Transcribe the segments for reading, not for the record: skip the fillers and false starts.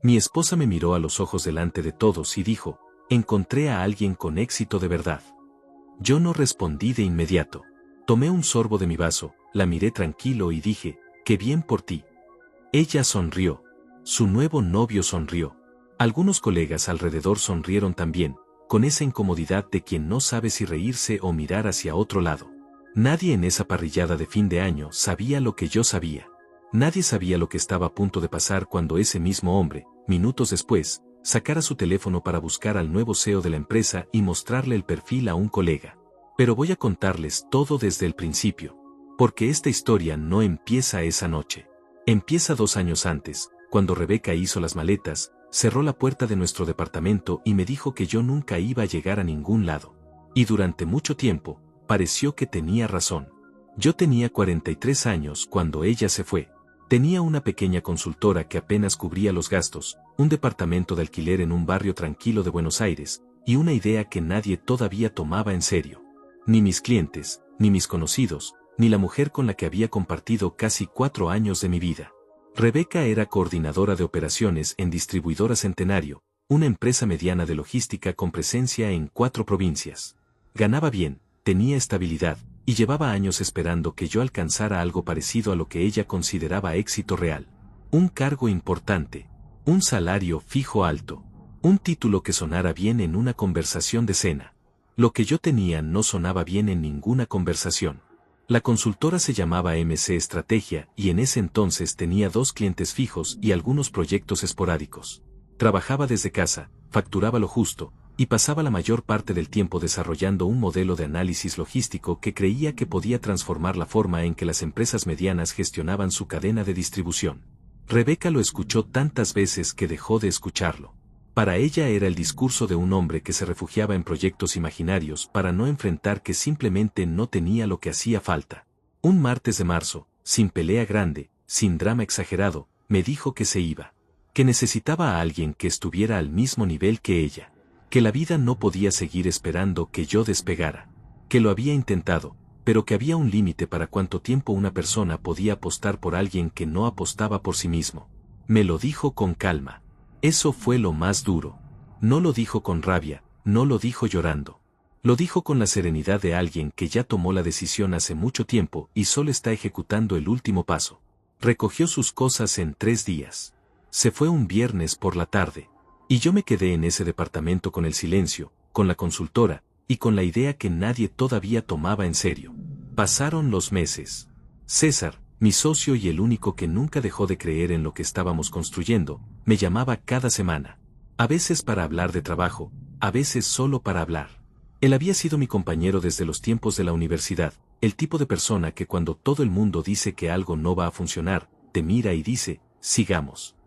Mi esposa me miró a los ojos delante de todos y dijo, encontré a alguien con éxito de verdad. Yo no respondí de inmediato. Tomé un sorbo de mi vaso, la miré tranquilo y dije, qué bien por ti. Ella sonrió. Su nuevo novio sonrió. Algunos colegas alrededor sonrieron también, con esa incomodidad de quien no sabe si reírse o mirar hacia otro lado. Nadie en esa parrillada de fin de año sabía lo que yo sabía. Nadie sabía lo que estaba a punto de pasar cuando ese mismo hombre, minutos después, sacara su teléfono para buscar al nuevo CEO de la empresa y mostrarle el perfil a un colega. Pero voy a contarles todo desde el principio, porque esta historia no empieza esa noche. Empieza 2 años antes, cuando Rebeca hizo las maletas, cerró la puerta de nuestro departamento y me dijo que yo nunca iba a llegar a ningún lado. Y durante mucho tiempo, pareció que tenía razón. Yo tenía 43 años cuando ella se fue. Tenía una pequeña consultora que apenas cubría los gastos, un departamento de alquiler en un barrio tranquilo de Buenos Aires, y una idea que nadie todavía tomaba en serio. Ni mis clientes, ni mis conocidos, ni la mujer con la que había compartido casi 4 años de mi vida. Rebeca era coordinadora de operaciones en Distribuidora Centenario, una empresa mediana de logística con presencia en 4 provincias. Ganaba bien, tenía estabilidad, y llevaba años esperando que yo alcanzara algo parecido a lo que ella consideraba éxito real. Un cargo importante, un salario fijo alto, un título que sonara bien en una conversación de cena. Lo que yo tenía no sonaba bien en ninguna conversación. La consultora se llamaba MC Estrategia y en ese entonces tenía 2 clientes fijos y algunos proyectos esporádicos. Trabajaba desde casa, facturaba lo justo, y pasaba la mayor parte del tiempo desarrollando un modelo de análisis logístico que creía que podía transformar la forma en que las empresas medianas gestionaban su cadena de distribución. Rebeca lo escuchó tantas veces que dejó de escucharlo. Para ella era el discurso de un hombre que se refugiaba en proyectos imaginarios para no enfrentar que simplemente no tenía lo que hacía falta. Un martes de marzo, sin pelea grande, sin drama exagerado, me dijo que se iba. Que necesitaba a alguien que estuviera al mismo nivel que ella. Que la vida no podía seguir esperando que yo despegara. Que lo había intentado, pero que había un límite para cuánto tiempo una persona podía apostar por alguien que no apostaba por sí mismo. Me lo dijo con calma. Eso fue lo más duro. No lo dijo con rabia, no lo dijo llorando. Lo dijo con la serenidad de alguien que ya tomó la decisión hace mucho tiempo y solo está ejecutando el último paso. Recogió sus cosas en 3 días. Se fue un viernes por la tarde. Y yo me quedé en ese departamento con el silencio, con la consultora, y con la idea que nadie todavía tomaba en serio. Pasaron los meses. César, mi socio y el único que nunca dejó de creer en lo que estábamos construyendo, me llamaba cada semana. A veces para hablar de trabajo, a veces solo para hablar. Él había sido mi compañero desde los tiempos de la universidad, el tipo de persona que cuando todo el mundo dice que algo no va a funcionar, te mira y dice, sigamos.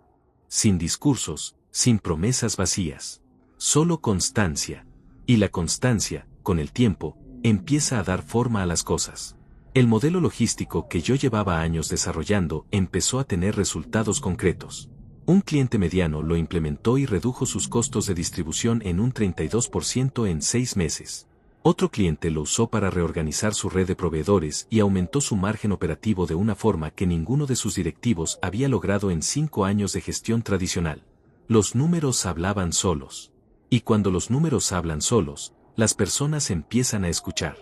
Sin discursos, sin promesas vacías. Solo constancia. Y la constancia, con el tiempo, empieza a dar forma a las cosas. El modelo logístico que yo llevaba años desarrollando empezó a tener resultados concretos. Un cliente mediano lo implementó y redujo sus costos de distribución en un 32% en 6 meses. Otro cliente lo usó para reorganizar su red de proveedores y aumentó su margen operativo de una forma que ninguno de sus directivos había logrado en 5 años de gestión tradicional. Los números hablaban solos. Y cuando los números hablan solos, las personas empiezan a escuchar.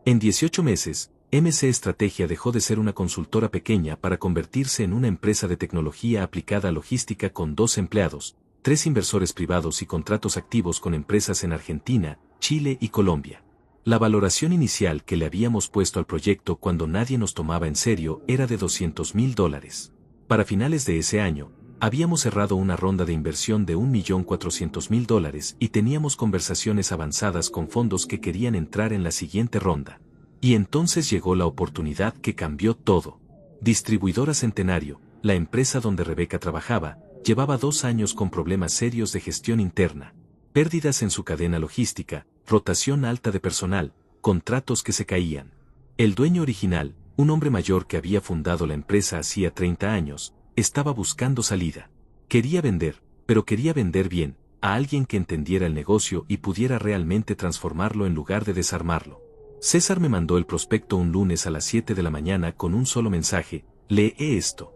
En 18 meses, MC Estrategia dejó de ser una consultora pequeña para convertirse en una empresa de tecnología aplicada a logística con 2 empleados, 3 inversores privados y contratos activos con empresas en Argentina, Chile y Colombia. La valoración inicial que le habíamos puesto al proyecto cuando nadie nos tomaba en serio era de $200.000. Para finales de ese año, habíamos cerrado una ronda de inversión de $1.400.000 y teníamos conversaciones avanzadas con fondos que querían entrar en la siguiente ronda. Y entonces llegó la oportunidad que cambió todo. Distribuidora Centenario, la empresa donde Rebeca trabajaba, llevaba 2 años con problemas serios de gestión interna, pérdidas en su cadena logística, rotación alta de personal, contratos que se caían. El dueño original, un hombre mayor que había fundado la empresa hacía 30 años, estaba buscando salida. Quería vender, pero quería vender bien, a alguien que entendiera el negocio y pudiera realmente transformarlo en lugar de desarmarlo. César me mandó el prospecto un lunes a las 7 de la mañana con un solo mensaje: lee esto.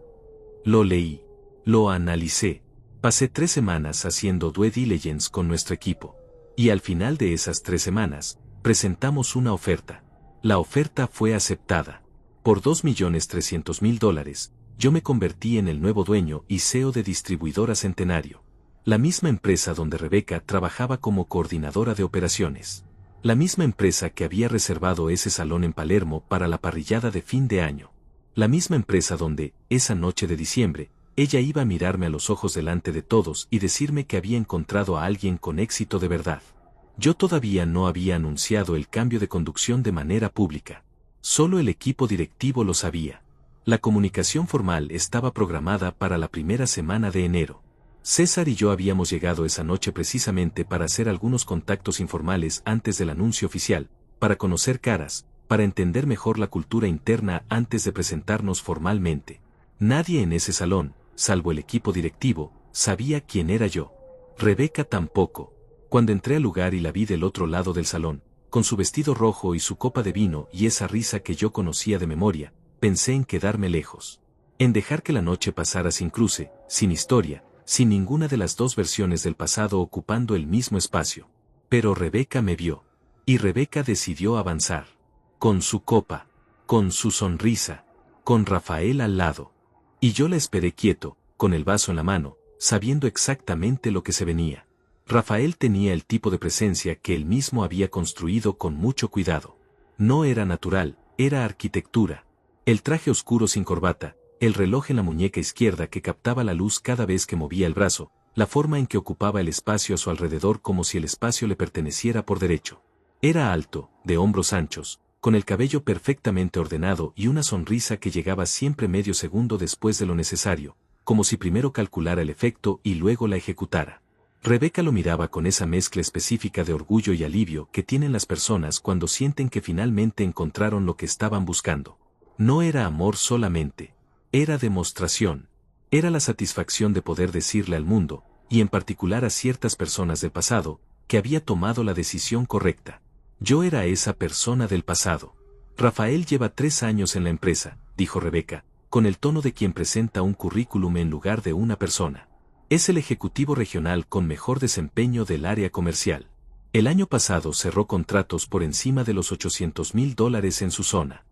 Lo leí. Lo analicé. Pasé 3 semanas haciendo due diligence con nuestro equipo. Y al final de esas 3 semanas, presentamos una oferta. La oferta fue aceptada. Por $2.300.000, yo me convertí en el nuevo dueño y CEO de Distribuidora Centenario. La misma empresa donde Rebeca trabajaba como coordinadora de operaciones. La misma empresa que había reservado ese salón en Palermo para la parrillada de fin de año. La misma empresa donde, esa noche de diciembre, ella iba a mirarme a los ojos delante de todos y decirme que había encontrado a alguien con éxito de verdad. Yo todavía no había anunciado el cambio de conducción de manera pública. Solo el equipo directivo lo sabía. La comunicación formal estaba programada para la primera semana de enero. César y yo habíamos llegado esa noche precisamente para hacer algunos contactos informales antes del anuncio oficial, para conocer caras, para entender mejor la cultura interna antes de presentarnos formalmente. Nadie en ese salón, salvo el equipo directivo, sabía quién era yo. Rebeca tampoco. Cuando entré al lugar y la vi del otro lado del salón, con su vestido rojo y su copa de vino y esa risa que yo conocía de memoria, pensé en quedarme lejos. En dejar que la noche pasara sin cruce, sin historia, sin ninguna de las dos versiones del pasado ocupando el mismo espacio. Pero Rebeca me vio. Y Rebeca decidió avanzar. Con su copa. Con su sonrisa. Con Rafael al lado. Y yo la esperé quieto, con el vaso en la mano, sabiendo exactamente lo que se venía. Rafael tenía el tipo de presencia que él mismo había construido con mucho cuidado. No era natural, era arquitectura. El traje oscuro sin corbata, el reloj en la muñeca izquierda que captaba la luz cada vez que movía el brazo, la forma en que ocupaba el espacio a su alrededor como si el espacio le perteneciera por derecho. Era alto, de hombros anchos, con el cabello perfectamente ordenado y una sonrisa que llegaba siempre medio segundo después de lo necesario, como si primero calculara el efecto y luego la ejecutara. Rebeca lo miraba con esa mezcla específica de orgullo y alivio que tienen las personas cuando sienten que finalmente encontraron lo que estaban buscando. No era amor solamente. Era demostración. Era la satisfacción de poder decirle al mundo, y en particular a ciertas personas del pasado, que había tomado la decisión correcta. Yo era esa persona del pasado. Rafael lleva 3 años en la empresa, dijo Rebeca, con el tono de quien presenta un currículum en lugar de una persona. Es el ejecutivo regional con mejor desempeño del área comercial. El año pasado cerró contratos por encima de los $800.000 en su zona.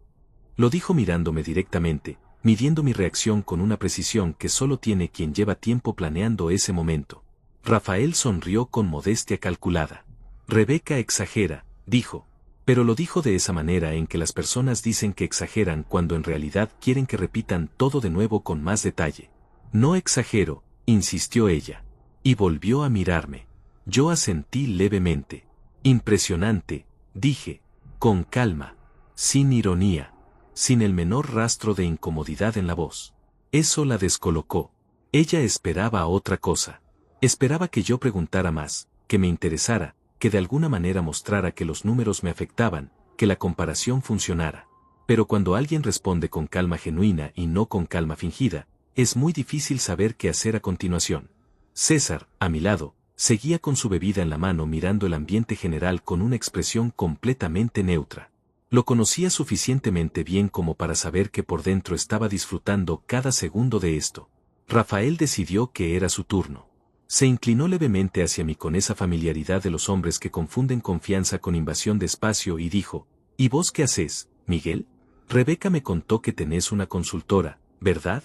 Lo dijo mirándome directamente, midiendo mi reacción con una precisión que solo tiene quien lleva tiempo planeando ese momento. Rafael sonrió con modestia calculada. Rebeca exagera, dijo. Pero lo dijo de esa manera en que las personas dicen que exageran cuando en realidad quieren que repitan todo de nuevo con más detalle. No exagero, insistió ella. Y volvió a mirarme. Yo asentí levemente. Impresionante, dije, con calma, sin ironía, sin el menor rastro de incomodidad en la voz. Eso la descolocó. Ella esperaba otra cosa. Esperaba que yo preguntara más, que me interesara, que de alguna manera mostrara que los números me afectaban, que la comparación funcionara. Pero cuando alguien responde con calma genuina y no con calma fingida, es muy difícil saber qué hacer a continuación. César, a mi lado, seguía con su bebida en la mano mirando el ambiente general con una expresión completamente neutra. Lo conocía suficientemente bien como para saber que por dentro estaba disfrutando cada segundo de esto. Rafael decidió que era su turno. Se inclinó levemente hacia mí con esa familiaridad de los hombres que confunden confianza con invasión de espacio y dijo, ¿y vos qué haces, Miguel? Rebeca me contó que tenés una consultora, ¿verdad?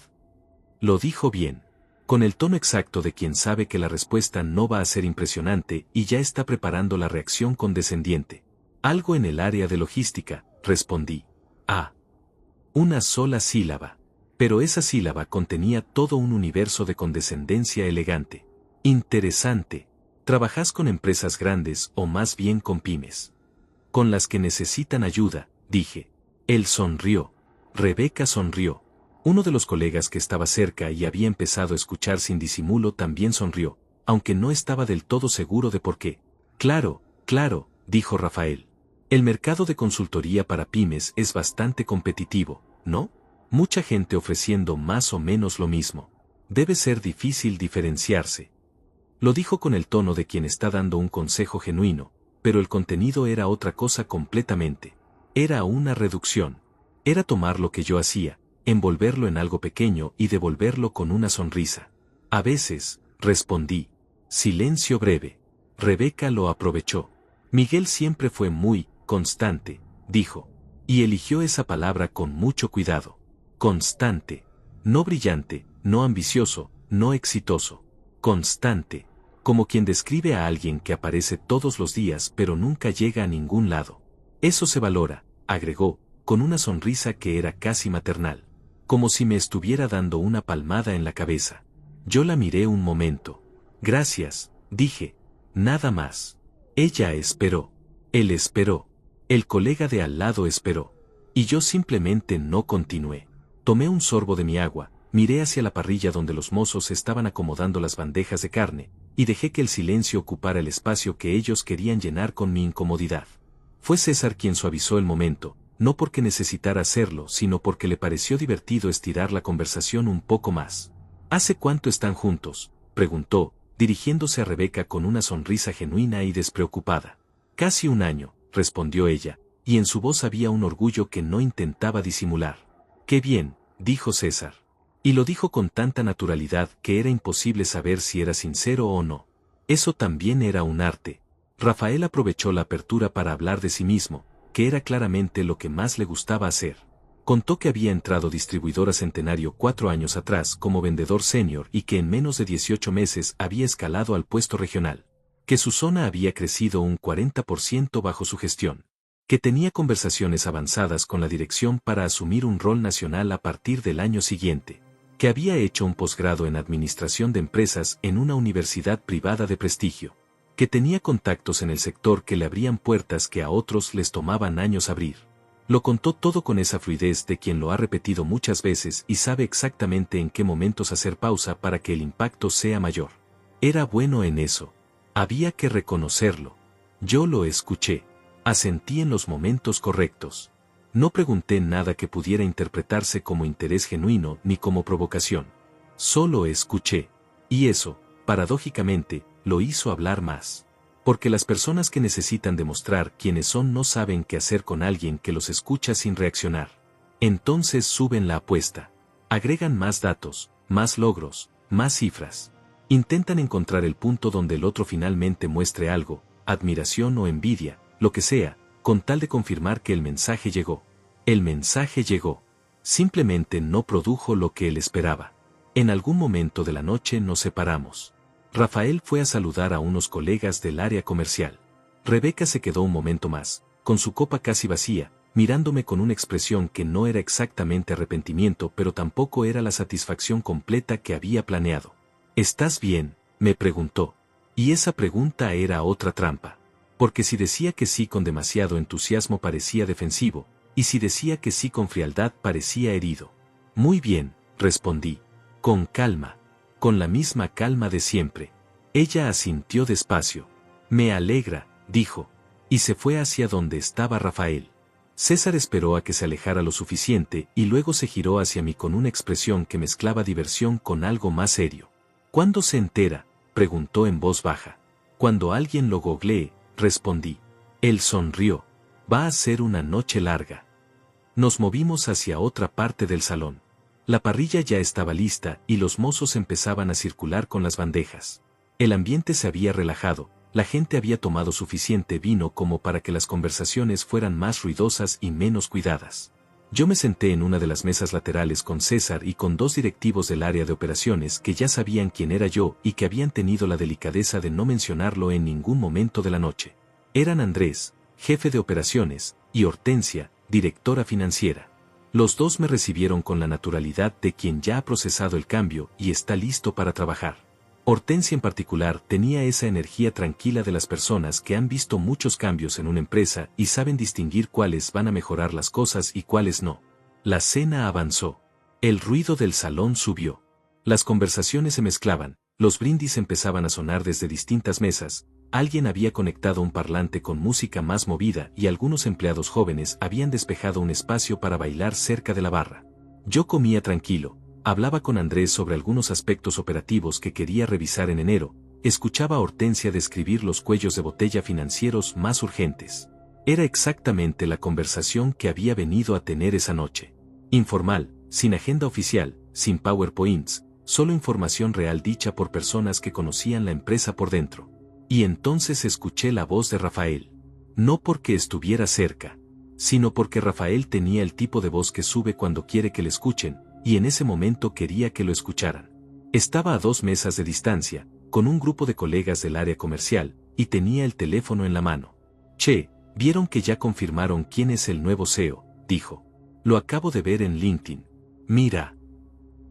Lo dijo bien, con el tono exacto de quien sabe que la respuesta no va a ser impresionante y ya está preparando la reacción condescendiente. Algo en el área de logística, respondí. Ah. Una sola sílaba. Pero esa sílaba contenía todo un universo de condescendencia elegante. Interesante. ¿Trabajás con empresas grandes o más bien con pymes? Con las que necesitan ayuda, dije. Él sonrió. Rebeca sonrió. Uno de los colegas que estaba cerca y había empezado a escuchar sin disimulo también sonrió, aunque no estaba del todo seguro de por qué. Claro, claro, dijo Rafael. El mercado de consultoría para pymes es bastante competitivo, ¿no? Mucha gente ofreciendo más o menos lo mismo. Debe ser difícil diferenciarse. Lo dijo con el tono de quien está dando un consejo genuino, pero el contenido era otra cosa completamente. Era una reducción. Era tomar lo que yo hacía, envolverlo en algo pequeño y devolverlo con una sonrisa. A veces, respondí. Silencio breve. Rebeca lo aprovechó. Miguel siempre fue muy constante, dijo. Y eligió esa palabra con mucho cuidado. Constante. No brillante, no ambicioso, no exitoso. Constante. Como quien describe a alguien que aparece todos los días pero nunca llega a ningún lado. Eso se valora, agregó, con una sonrisa que era casi maternal. Como si me estuviera dando una palmada en la cabeza. Yo la miré un momento. Gracias, dije. Nada más. Ella esperó. Él esperó. El colega de al lado esperó. Y yo simplemente no continué. Tomé un sorbo de mi agua, miré hacia la parrilla donde los mozos estaban acomodando las bandejas de carne, y dejé que el silencio ocupara el espacio que ellos querían llenar con mi incomodidad. Fue César quien suavizó el momento, no porque necesitara hacerlo, sino porque le pareció divertido estirar la conversación un poco más. ¿Hace cuánto están juntos?, preguntó, dirigiéndose a Rebeca con una sonrisa genuina y despreocupada. Casi un año, respondió ella, y en su voz había un orgullo que no intentaba disimular. Qué bien, dijo César. Y lo dijo con tanta naturalidad que era imposible saber si era sincero o no. Eso también era un arte. Rafael aprovechó la apertura para hablar de sí mismo, que era claramente lo que más le gustaba hacer. Contó que había entrado distribuidora Centenario 4 años atrás como vendedor senior y que en menos de 18 meses había escalado al puesto regional. Que su zona había crecido un 40% bajo su gestión. Que tenía conversaciones avanzadas con la dirección para asumir un rol nacional a partir del año siguiente. Que había hecho un posgrado en administración de empresas en una universidad privada de prestigio. Que tenía contactos en el sector que le abrían puertas que a otros les tomaban años abrir. Lo contó todo con esa fluidez de quien lo ha repetido muchas veces y sabe exactamente en qué momentos hacer pausa para que el impacto sea mayor. Era bueno en eso. Había que reconocerlo. Yo lo escuché. Asentí en los momentos correctos. No pregunté nada que pudiera interpretarse como interés genuino ni como provocación. Solo escuché. Y eso, paradójicamente, lo hizo hablar más. Porque las personas que necesitan demostrar quiénes son no saben qué hacer con alguien que los escucha sin reaccionar. Entonces suben la apuesta. Agregan más datos, más logros, más cifras. Intentan encontrar el punto donde el otro finalmente muestre algo, admiración o envidia, lo que sea, con tal de confirmar que el mensaje llegó. El mensaje llegó. Simplemente no produjo lo que él esperaba. En algún momento de la noche nos separamos. Rafael fue a saludar a unos colegas del área comercial. Rebeca se quedó un momento más, con su copa casi vacía, mirándome con una expresión que no era exactamente arrepentimiento pero tampoco era la satisfacción completa que había planeado. ¿Estás bien?, me preguntó. Y esa pregunta era otra trampa. Porque si decía que sí con demasiado entusiasmo parecía defensivo, y si decía que sí con frialdad parecía herido. Muy bien, respondí. Con calma. Con la misma calma de siempre. Ella asintió despacio. Me alegra, dijo. Y se fue hacia donde estaba Rafael. César esperó a que se alejara lo suficiente y luego se giró hacia mí con una expresión que mezclaba diversión con algo más serio. ¿Cuándo se entera?, preguntó en voz baja. Cuando alguien lo googlee, respondí. Él sonrió. Va a ser una noche larga. Nos movimos hacia otra parte del salón. La parrilla ya estaba lista y los mozos empezaban a circular con las bandejas. El ambiente se había relajado, la gente había tomado suficiente vino como para que las conversaciones fueran más ruidosas y menos cuidadas. Yo me senté en una de las mesas laterales con César y con dos directivos del área de operaciones que ya sabían quién era yo y que habían tenido la delicadeza de no mencionarlo en ningún momento de la noche. Eran Andrés, jefe de operaciones, y Hortensia, directora financiera. Los dos me recibieron con la naturalidad de quien ya ha procesado el cambio y está listo para trabajar. Hortensia en particular tenía esa energía tranquila de las personas que han visto muchos cambios en una empresa y saben distinguir cuáles van a mejorar las cosas y cuáles no. La cena avanzó. El ruido del salón subió. Las conversaciones se mezclaban, los brindis empezaban a sonar desde distintas mesas, alguien había conectado un parlante con música más movida y algunos empleados jóvenes habían despejado un espacio para bailar cerca de la barra. Yo comía tranquilo. Hablaba con Andrés sobre algunos aspectos operativos que quería revisar en enero, escuchaba a Hortensia describir los cuellos de botella financieros más urgentes. Era exactamente la conversación que había venido a tener esa noche. Informal, sin agenda oficial, sin PowerPoints, solo información real dicha por personas que conocían la empresa por dentro. Y entonces escuché la voz de Rafael. No porque estuviera cerca, sino porque Rafael tenía el tipo de voz que sube cuando quiere que le escuchen, y en ese momento quería que lo escucharan. Estaba a 2 mesas de distancia, con un grupo de colegas del área comercial, y tenía el teléfono en la mano. Che, ¿vieron que ya confirmaron quién es el nuevo CEO?, dijo. Lo acabo de ver en LinkedIn. Mira.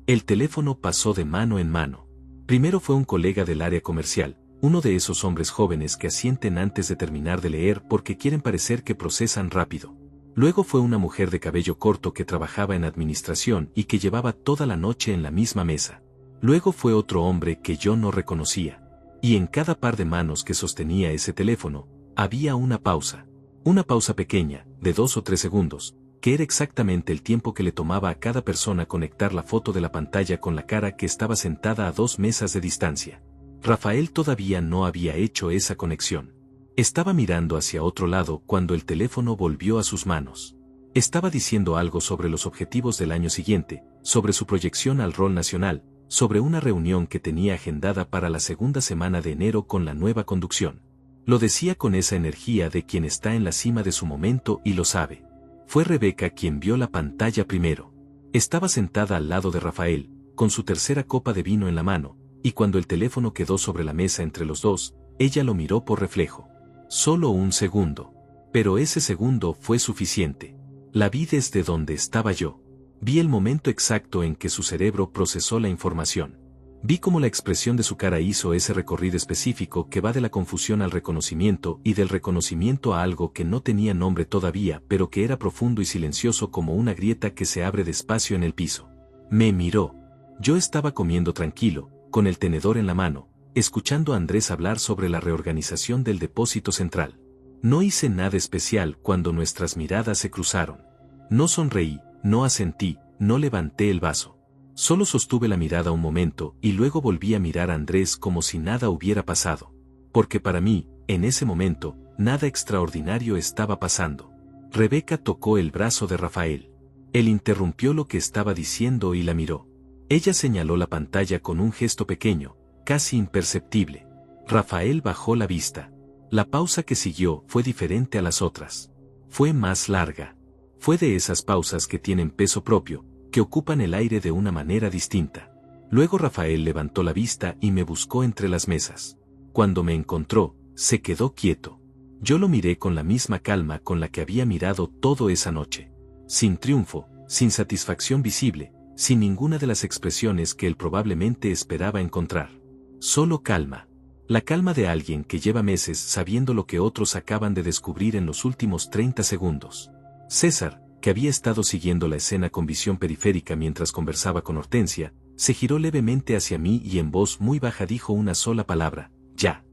El teléfono pasó de mano en mano. Primero fue un colega del área comercial, uno de esos hombres jóvenes que asienten antes de terminar de leer porque quieren parecer que procesan rápido. Luego fue una mujer de cabello corto que trabajaba en administración y que llevaba toda la noche en la misma mesa. Luego fue otro hombre que yo no reconocía. Y en cada par de manos que sostenía ese teléfono, había una pausa. Una pausa pequeña, de 2 o 3 segundos, que era exactamente el tiempo que le tomaba a cada persona conectar la foto de la pantalla con la cara que estaba sentada a 2 mesas de distancia. Rafael todavía no había hecho esa conexión. Estaba mirando hacia otro lado cuando el teléfono volvió a sus manos. Estaba diciendo algo sobre los objetivos del año siguiente, sobre su proyección al rol nacional, sobre una reunión que tenía agendada para la segunda semana de enero con la nueva conducción. Lo decía con esa energía de quien está en la cima de su momento y lo sabe. Fue Rebeca quien vio la pantalla primero. Estaba sentada al lado de Rafael, con su tercera copa de vino en la mano, y cuando el teléfono quedó sobre la mesa entre los dos, ella lo miró por reflejo. Solo un segundo. Pero ese segundo fue suficiente. La vi desde donde estaba yo. Vi el momento exacto en que su cerebro procesó la información. Vi cómo la expresión de su cara hizo ese recorrido específico que va de la confusión al reconocimiento y del reconocimiento a algo que no tenía nombre todavía pero que era profundo y silencioso como una grieta que se abre despacio en el piso. Me miró. Yo estaba comiendo tranquilo, con el tenedor en la mano, escuchando a Andrés hablar sobre la reorganización del depósito central. No hice nada especial cuando nuestras miradas se cruzaron. No sonreí, no asentí, no levanté el vaso. Solo sostuve la mirada un momento y luego volví a mirar a Andrés como si nada hubiera pasado. Porque para mí, en ese momento, nada extraordinario estaba pasando. Rebeca tocó el brazo de Rafael. Él interrumpió lo que estaba diciendo y la miró. Ella señaló la pantalla con un gesto pequeño, casi imperceptible. Rafael bajó la vista. La pausa que siguió fue diferente a las otras. Fue más larga. Fue de esas pausas que tienen peso propio, que ocupan el aire de una manera distinta. Luego Rafael levantó la vista y me buscó entre las mesas. Cuando me encontró, se quedó quieto. Yo lo miré con la misma calma con la que había mirado todo esa noche. Sin triunfo, sin satisfacción visible, sin ninguna de las expresiones que él probablemente esperaba encontrar. Solo calma. La calma de alguien que lleva meses sabiendo lo que otros acaban de descubrir en los últimos 30 segundos. César, que había estado siguiendo la escena con visión periférica mientras conversaba con Hortensia, se giró levemente hacia mí y en voz muy baja dijo una sola palabra: ya.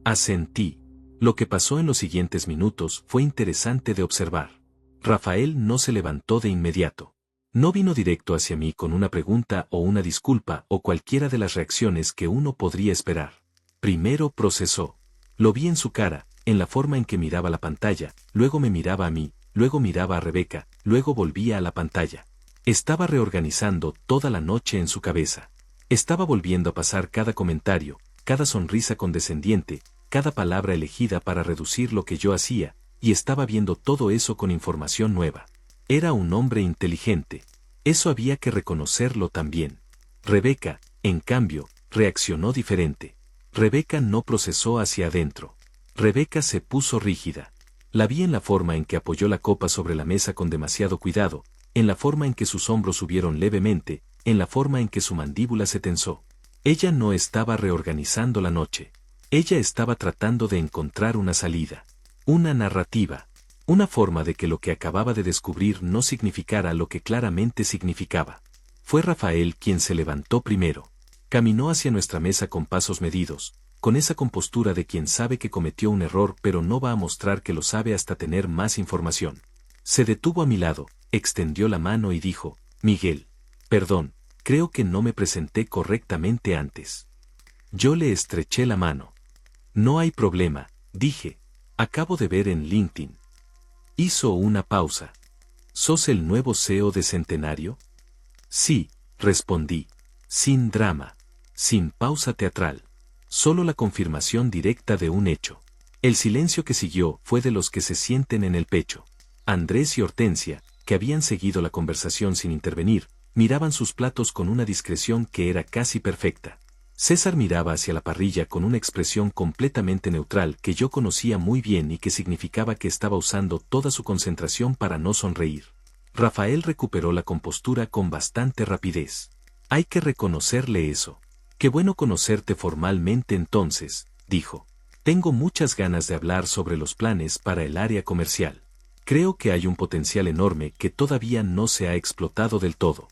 Asentí. Lo que pasó en los siguientes minutos fue interesante de observar. Rafael no se levantó de inmediato. No vino directo hacia mí con una pregunta o una disculpa o cualquiera de las reacciones que uno podría esperar. Primero procesó. Lo vi en su cara, en la forma en que miraba la pantalla, luego me miraba a mí, luego miraba a Rebeca, luego volvía a la pantalla. Estaba reorganizando toda la noche en su cabeza. Estaba volviendo a pasar cada comentario, cada sonrisa condescendiente, cada palabra elegida para reducir lo que yo hacía, y estaba viendo todo eso con información nueva. Era un hombre inteligente. Eso había que reconocerlo también. Rebeca, en cambio, reaccionó diferente. Rebeca no procesó hacia adentro. Rebeca se puso rígida. La vi en la forma en que apoyó la copa sobre la mesa con demasiado cuidado, en la forma en que sus hombros subieron levemente, en la forma en que su mandíbula se tensó. Ella no estaba reorganizando la noche. Ella estaba tratando de encontrar una salida. Una narrativa. Una forma de que lo que acababa de descubrir no significara lo que claramente significaba. Fue Rafael quien se levantó primero. Caminó hacia nuestra mesa con pasos medidos, con esa compostura de quien sabe que cometió un error pero no va a mostrar que lo sabe hasta tener más información. Se detuvo a mi lado, extendió la mano y dijo: Miguel, perdón, creo que no me presenté correctamente antes. Yo le estreché la mano. No hay problema, dije. Acabo de ver en LinkedIn. Hizo una pausa. ¿Sos el nuevo CEO de Centenario? Sí, respondí. Sin drama. Sin pausa teatral. Solo la confirmación directa de un hecho. El silencio que siguió fue de los que se sienten en el pecho. Andrés y Hortensia, que habían seguido la conversación sin intervenir, miraban sus platos con una discreción que era casi perfecta. César miraba hacia la parrilla con una expresión completamente neutral que yo conocía muy bien y que significaba que estaba usando toda su concentración para no sonreír. Rafael recuperó la compostura con bastante rapidez. Hay que reconocerle eso. Qué bueno conocerte formalmente entonces, dijo. Tengo muchas ganas de hablar sobre los planes para el área comercial. Creo que hay un potencial enorme que todavía no se ha explotado del todo.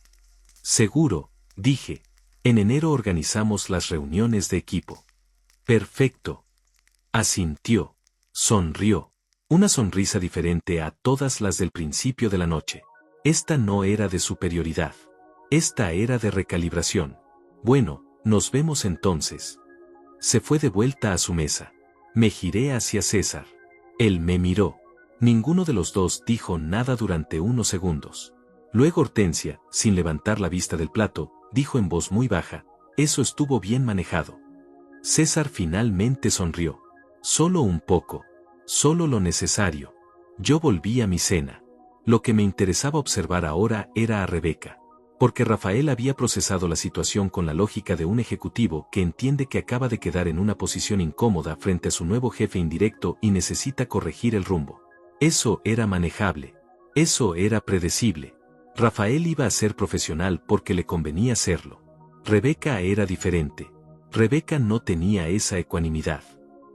Seguro, dije. En enero organizamos las reuniones de equipo. Perfecto. Asintió. Sonrió. Una sonrisa diferente a todas las del principio de la noche. Esta no era de superioridad. Esta era de recalibración. Bueno, nos vemos entonces. Se fue de vuelta a su mesa. Me giré hacia César. Él me miró. Ninguno de los dos dijo nada durante unos segundos. Luego Hortensia, sin levantar la vista del plato, dijo en voz muy baja, eso estuvo bien manejado. César finalmente sonrió. Solo un poco. Solo lo necesario. Yo volví a mi cena. Lo que me interesaba observar ahora era a Rebeca. Porque Rafael había procesado la situación con la lógica de un ejecutivo que entiende que acaba de quedar en una posición incómoda frente a su nuevo jefe indirecto y necesita corregir el rumbo. Eso era manejable. Eso era predecible. Rafael iba a ser profesional porque le convenía serlo. Rebeca era diferente. Rebeca no tenía esa ecuanimidad.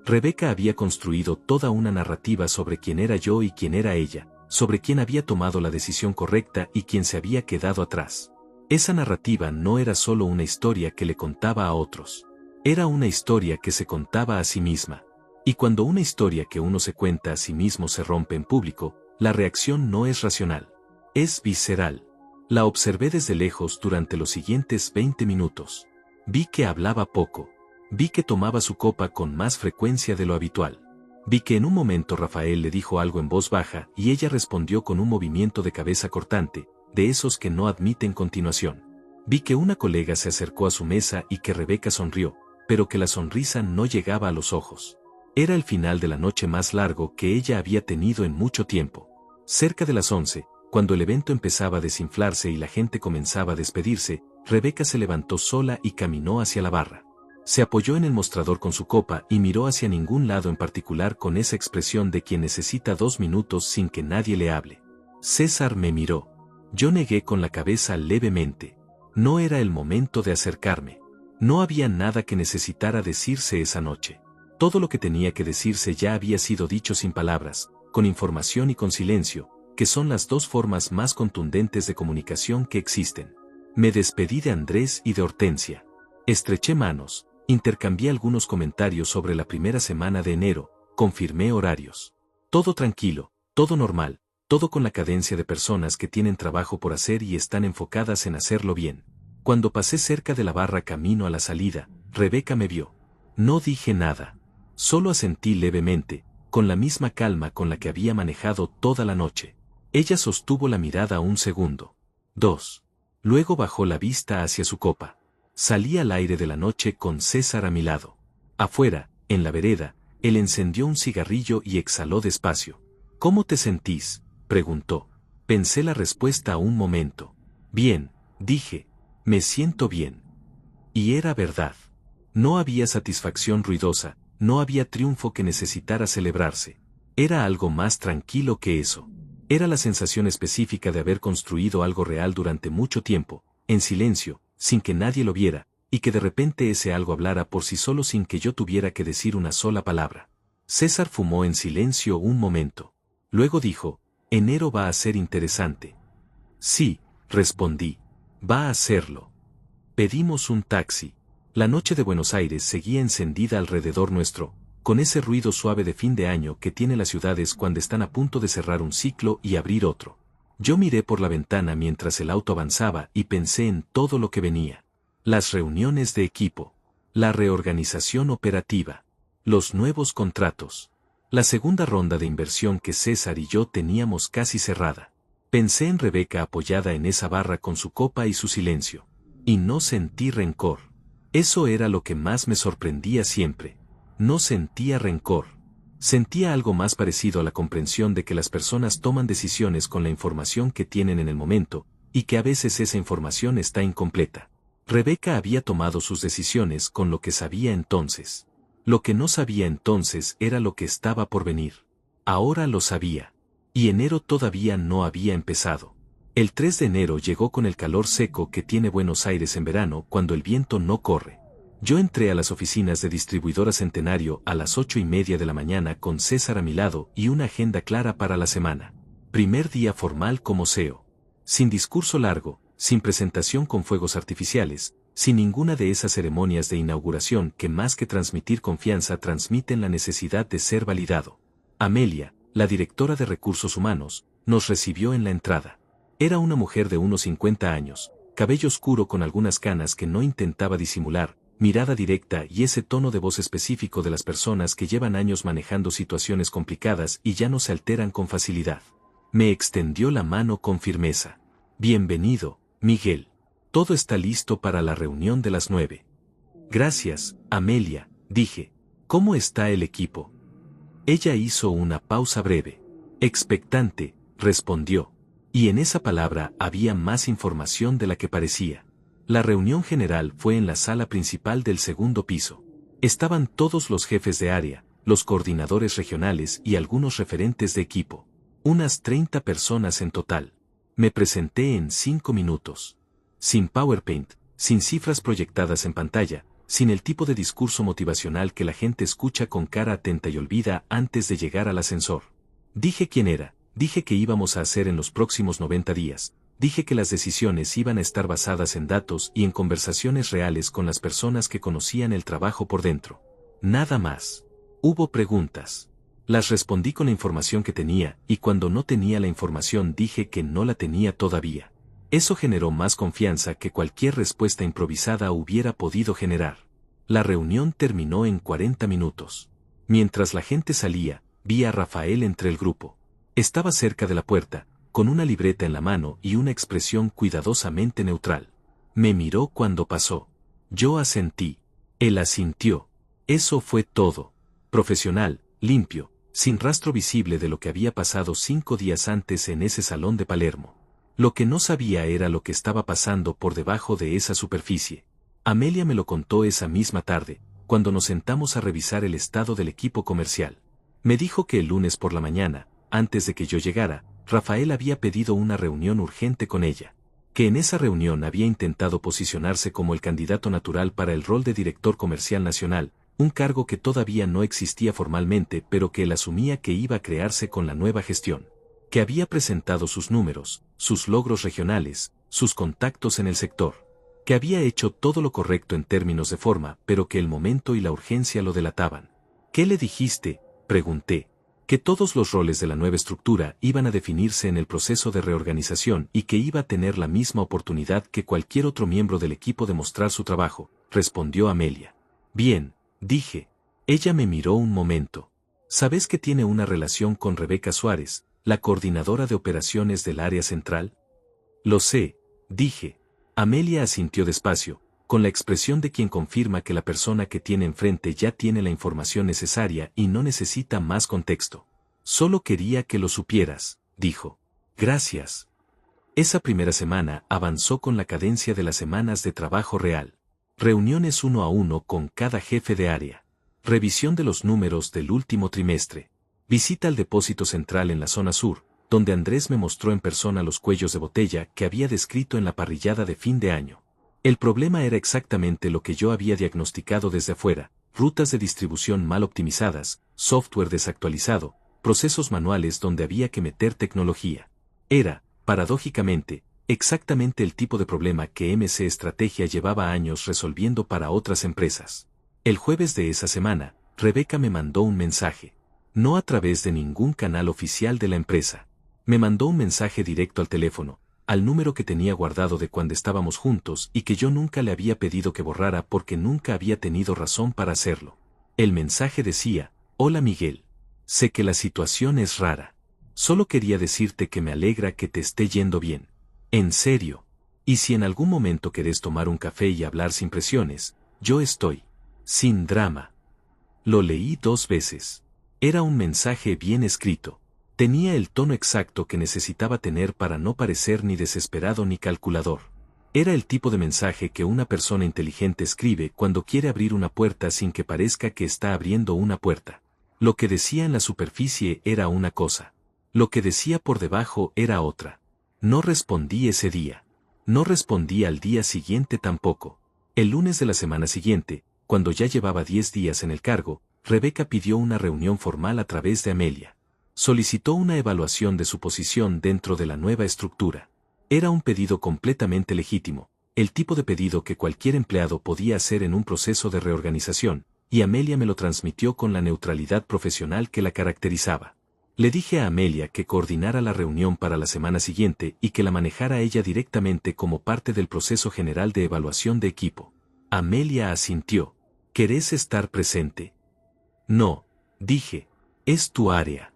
Rebeca había construido toda una narrativa sobre quién era yo y quién era ella, sobre quién había tomado la decisión correcta y quién se había quedado atrás. Esa narrativa no era solo una historia que le contaba a otros. Era una historia que se contaba a sí misma. Y cuando una historia que uno se cuenta a sí mismo se rompe en público, la reacción no es racional. Es visceral. La observé desde lejos durante los siguientes 20 minutos. Vi que hablaba poco. Vi que tomaba su copa con más frecuencia de lo habitual. Vi que en un momento Rafael le dijo algo en voz baja y ella respondió con un movimiento de cabeza cortante, de esos que no admiten continuación. Vi que una colega se acercó a su mesa y que Rebeca sonrió, pero que la sonrisa no llegaba a los ojos. Era el final de la noche más largo que ella había tenido en mucho tiempo. Cerca de las 11, cuando el evento empezaba a desinflarse y la gente comenzaba a despedirse, Rebeca se levantó sola y caminó hacia la barra. Se apoyó en el mostrador con su copa y miró hacia ningún lado en particular con esa expresión de quien necesita 2 minutos sin que nadie le hable. César me miró. Yo negué con la cabeza levemente. No era el momento de acercarme. No había nada que necesitara decirse esa noche. Todo lo que tenía que decirse ya había sido dicho sin palabras, con información y con silencio, que son las dos formas más contundentes de comunicación que existen. Me despedí de Andrés y de Hortensia. Estreché manos, intercambié algunos comentarios sobre la primera semana de enero, confirmé horarios. Todo tranquilo, todo normal, todo con la cadencia de personas que tienen trabajo por hacer y están enfocadas en hacerlo bien. Cuando pasé cerca de la barra camino a la salida, Rebeca me vio. No dije nada. Solo asentí levemente, con la misma calma con la que había manejado toda la noche. Ella sostuvo la mirada un segundo. 2. Luego bajó la vista hacia su copa. Salí al aire de la noche con César a mi lado. Afuera, en la vereda, él encendió un cigarrillo y exhaló despacio. ¿Cómo te sentís?, preguntó. Pensé la respuesta un momento. Bien, dije. Me siento bien. Y era verdad. No había satisfacción ruidosa, no había triunfo que necesitara celebrarse. Era algo más tranquilo que eso. Era la sensación específica de haber construido algo real durante mucho tiempo, en silencio, sin que nadie lo viera, y que de repente ese algo hablara por sí solo sin que yo tuviera que decir una sola palabra. César fumó en silencio un momento. Luego dijo, enero va a ser interesante. Sí, respondí. Va a serlo. Pedimos un taxi. La noche de Buenos Aires seguía encendida alrededor nuestro, con ese ruido suave de fin de año que tiene las ciudades cuando están a punto de cerrar un ciclo y abrir otro. Yo miré por la ventana mientras el auto avanzaba y pensé en todo lo que venía. Las reuniones de equipo, la reorganización operativa, los nuevos contratos, la segunda ronda de inversión que César y yo teníamos casi cerrada. Pensé en Rebeca apoyada en esa barra con su copa y su silencio. Y no sentí rencor. Eso era lo que más me sorprendía siempre. No sentía rencor. Sentía algo más parecido a la comprensión de que las personas toman decisiones con la información que tienen en el momento, y que a veces esa información está incompleta. Rebeca había tomado sus decisiones con lo que sabía entonces. Lo que no sabía entonces era lo que estaba por venir. Ahora lo sabía. Y enero todavía no había empezado. El 3 de enero llegó con el calor seco que tiene Buenos Aires en verano cuando el viento no corre. Yo entré a las oficinas de Distribuidora Centenario a las 8:30 de la mañana con César a mi lado y una agenda clara para la semana. Primer día formal como CEO. Sin discurso largo, sin presentación con fuegos artificiales, sin ninguna de esas ceremonias de inauguración que más que transmitir confianza transmiten la necesidad de ser validado. Amelia, la directora de Recursos Humanos, nos recibió en la entrada. Era una mujer de unos 50 años, cabello oscuro con algunas canas que no intentaba disimular, mirada directa y ese tono de voz específico de las personas que llevan años manejando situaciones complicadas y ya no se alteran con facilidad. Me extendió la mano con firmeza. Bienvenido, Miguel. Todo está listo para la reunión de las 9. Gracias, Amelia, dije. ¿Cómo está el equipo? Ella hizo una pausa breve. Expectante, respondió. Y en esa palabra había más información de la que parecía. La reunión general fue en la sala principal del segundo piso. Estaban todos los jefes de área, los coordinadores regionales y algunos referentes de equipo. Unas 30 personas en total. Me presenté en 5 minutos. Sin PowerPoint, sin cifras proyectadas en pantalla, sin el tipo de discurso motivacional que la gente escucha con cara atenta y olvida antes de llegar al ascensor. Dije quién era, dije qué íbamos a hacer en los próximos 90 días, dije que las decisiones iban a estar basadas en datos y en conversaciones reales con las personas que conocían el trabajo por dentro. Nada más. Hubo preguntas. Las respondí con la información que tenía, y cuando no tenía la información dije que no la tenía todavía. Eso generó más confianza que cualquier respuesta improvisada hubiera podido generar. La reunión terminó en 40 minutos. Mientras la gente salía, vi a Rafael entre el grupo. Estaba cerca de la puerta, con una libreta en la mano y una expresión cuidadosamente neutral. Me miró cuando pasó. Yo asentí. Él asintió. Eso fue todo. Profesional, limpio, sin rastro visible de lo que había pasado 5 días antes en ese salón de Palermo. Lo que no sabía era lo que estaba pasando por debajo de esa superficie. Amelia me lo contó esa misma tarde, cuando nos sentamos a revisar el estado del equipo comercial. Me dijo que el lunes por la mañana, antes de que yo llegara, Rafael había pedido una reunión urgente con ella. Que en esa reunión había intentado posicionarse como el candidato natural para el rol de director comercial nacional, un cargo que todavía no existía formalmente pero que él asumía que iba a crearse con la nueva gestión. Que había presentado sus números, sus logros regionales, sus contactos en el sector. Que había hecho todo lo correcto en términos de forma, pero que el momento y la urgencia lo delataban. ¿Qué le dijiste?, pregunté. Que todos los roles de la nueva estructura iban a definirse en el proceso de reorganización y que iba a tener la misma oportunidad que cualquier otro miembro del equipo de mostrar su trabajo, respondió Amelia. Bien, dije. Ella me miró un momento. ¿Sabes que tiene una relación con Rebeca Suárez, la coordinadora de operaciones del área central? Lo sé, dije. Amelia asintió despacio, con la expresión de quien confirma que la persona que tiene enfrente ya tiene la información necesaria y no necesita más contexto. Solo quería que lo supieras, dijo. Gracias. Esa primera semana avanzó con la cadencia de las semanas de trabajo real. Reuniones 1 a 1 con cada jefe de área. Revisión de los números del último trimestre. Visita al depósito central en la zona sur, donde Andrés me mostró en persona los cuellos de botella que había descrito en la parrillada de fin de año. El problema era exactamente lo que yo había diagnosticado desde afuera: rutas de distribución mal optimizadas, software desactualizado, procesos manuales donde había que meter tecnología. Era, paradójicamente, exactamente el tipo de problema que MC Estrategia llevaba años resolviendo para otras empresas. El jueves de esa semana, Rebeca me mandó un mensaje. No a través de ningún canal oficial de la empresa. Me mandó un mensaje directo al teléfono, al número que tenía guardado de cuando estábamos juntos y que yo nunca le había pedido que borrara porque nunca había tenido razón para hacerlo. El mensaje decía: Hola Miguel. Sé que la situación es rara. Solo quería decirte que me alegra que te esté yendo bien. En serio. Y si en algún momento querés tomar un café y hablar sin presiones, yo estoy. Sin drama. Lo leí 2 veces. Era un mensaje bien escrito. Tenía el tono exacto que necesitaba tener para no parecer ni desesperado ni calculador. Era el tipo de mensaje que una persona inteligente escribe cuando quiere abrir una puerta sin que parezca que está abriendo una puerta. Lo que decía en la superficie era una cosa. Lo que decía por debajo era otra. No respondí ese día. No respondí al día siguiente tampoco. El lunes de la semana siguiente, cuando ya llevaba 10 días en el cargo, Rebeca pidió una reunión formal a través de Amelia. Solicitó una evaluación de su posición dentro de la nueva estructura. Era un pedido completamente legítimo, el tipo de pedido que cualquier empleado podía hacer en un proceso de reorganización, y Amelia me lo transmitió con la neutralidad profesional que la caracterizaba. Le dije a Amelia que coordinara la reunión para la semana siguiente y que la manejara ella directamente como parte del proceso general de evaluación de equipo. Amelia asintió. ¿Querés estar presente? No, dije, es tu área.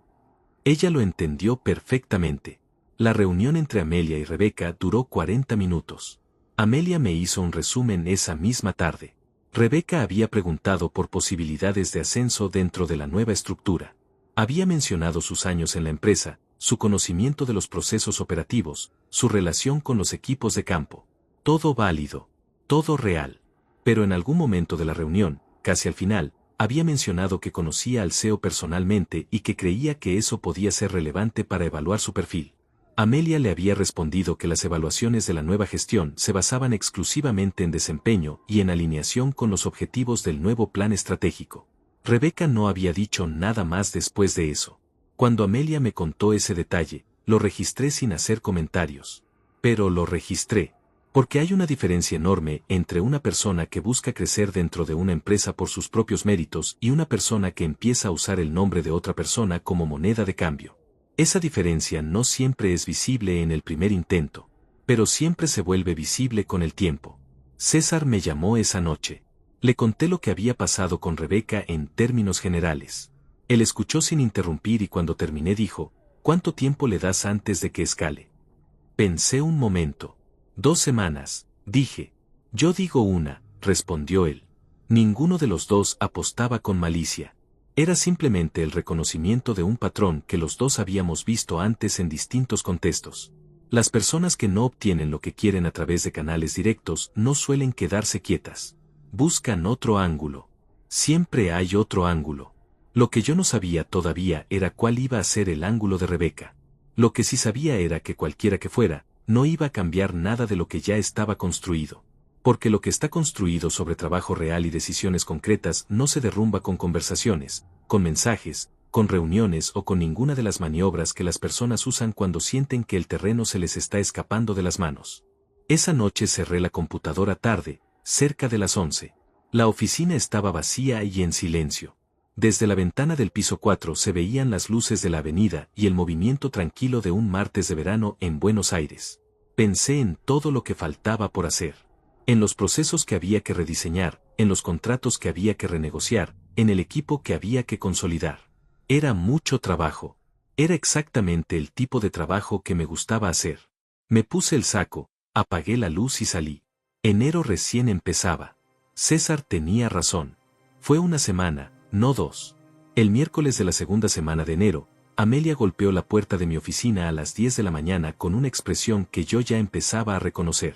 Ella lo entendió perfectamente. La reunión entre Amelia y Rebeca duró 40 minutos. Amelia me hizo un resumen esa misma tarde. Rebeca había preguntado por posibilidades de ascenso dentro de la nueva estructura. Había mencionado sus años en la empresa, su conocimiento de los procesos operativos, su relación con los equipos de campo. Todo válido, todo real. Pero en algún momento de la reunión, casi al final, había mencionado que conocía al CEO personalmente y que creía que eso podía ser relevante para evaluar su perfil. Amelia le había respondido que las evaluaciones de la nueva gestión se basaban exclusivamente en desempeño y en alineación con los objetivos del nuevo plan estratégico. Rebeca no había dicho nada más después de eso. Cuando Amelia me contó ese detalle, lo registré sin hacer comentarios. Pero lo registré, porque hay una diferencia enorme entre una persona que busca crecer dentro de una empresa por sus propios méritos y una persona que empieza a usar el nombre de otra persona como moneda de cambio. Esa diferencia no siempre es visible en el primer intento, pero siempre se vuelve visible con el tiempo. César me llamó esa noche. Le conté lo que había pasado con Rebeca en términos generales. Él escuchó sin interrumpir y cuando terminé dijo, ¿cuánto tiempo le das antes de que escale? Pensé un momento. 2 semanas, dije. Yo digo 1, respondió él. Ninguno de los dos apostaba con malicia. Era simplemente el reconocimiento de un patrón que los dos habíamos visto antes en distintos contextos. Las personas que no obtienen lo que quieren a través de canales directos no suelen quedarse quietas. Buscan otro ángulo. Siempre hay otro ángulo. Lo que yo no sabía todavía era cuál iba a ser el ángulo de Rebeca. Lo que sí sabía era que cualquiera que fuera, no iba a cambiar nada de lo que ya estaba construido. Porque lo que está construido sobre trabajo real y decisiones concretas no se derrumba con conversaciones, con mensajes, con reuniones o con ninguna de las maniobras que las personas usan cuando sienten que el terreno se les está escapando de las manos. Esa noche cerré la computadora tarde, cerca de las 11. La oficina estaba vacía y en silencio. Desde la ventana del piso 4 se veían las luces de la avenida y el movimiento tranquilo de un martes de verano en Buenos Aires. Pensé en todo lo que faltaba por hacer. En los procesos que había que rediseñar, en los contratos que había que renegociar, en el equipo que había que consolidar. Era mucho trabajo. Era exactamente el tipo de trabajo que me gustaba hacer. Me puse el saco, apagué la luz y salí. Enero recién empezaba. César tenía razón. Fue una semana, no 2. El miércoles de la segunda semana de enero, Amelia golpeó la puerta de mi oficina a las 10 de la mañana con una expresión que yo ya empezaba a reconocer.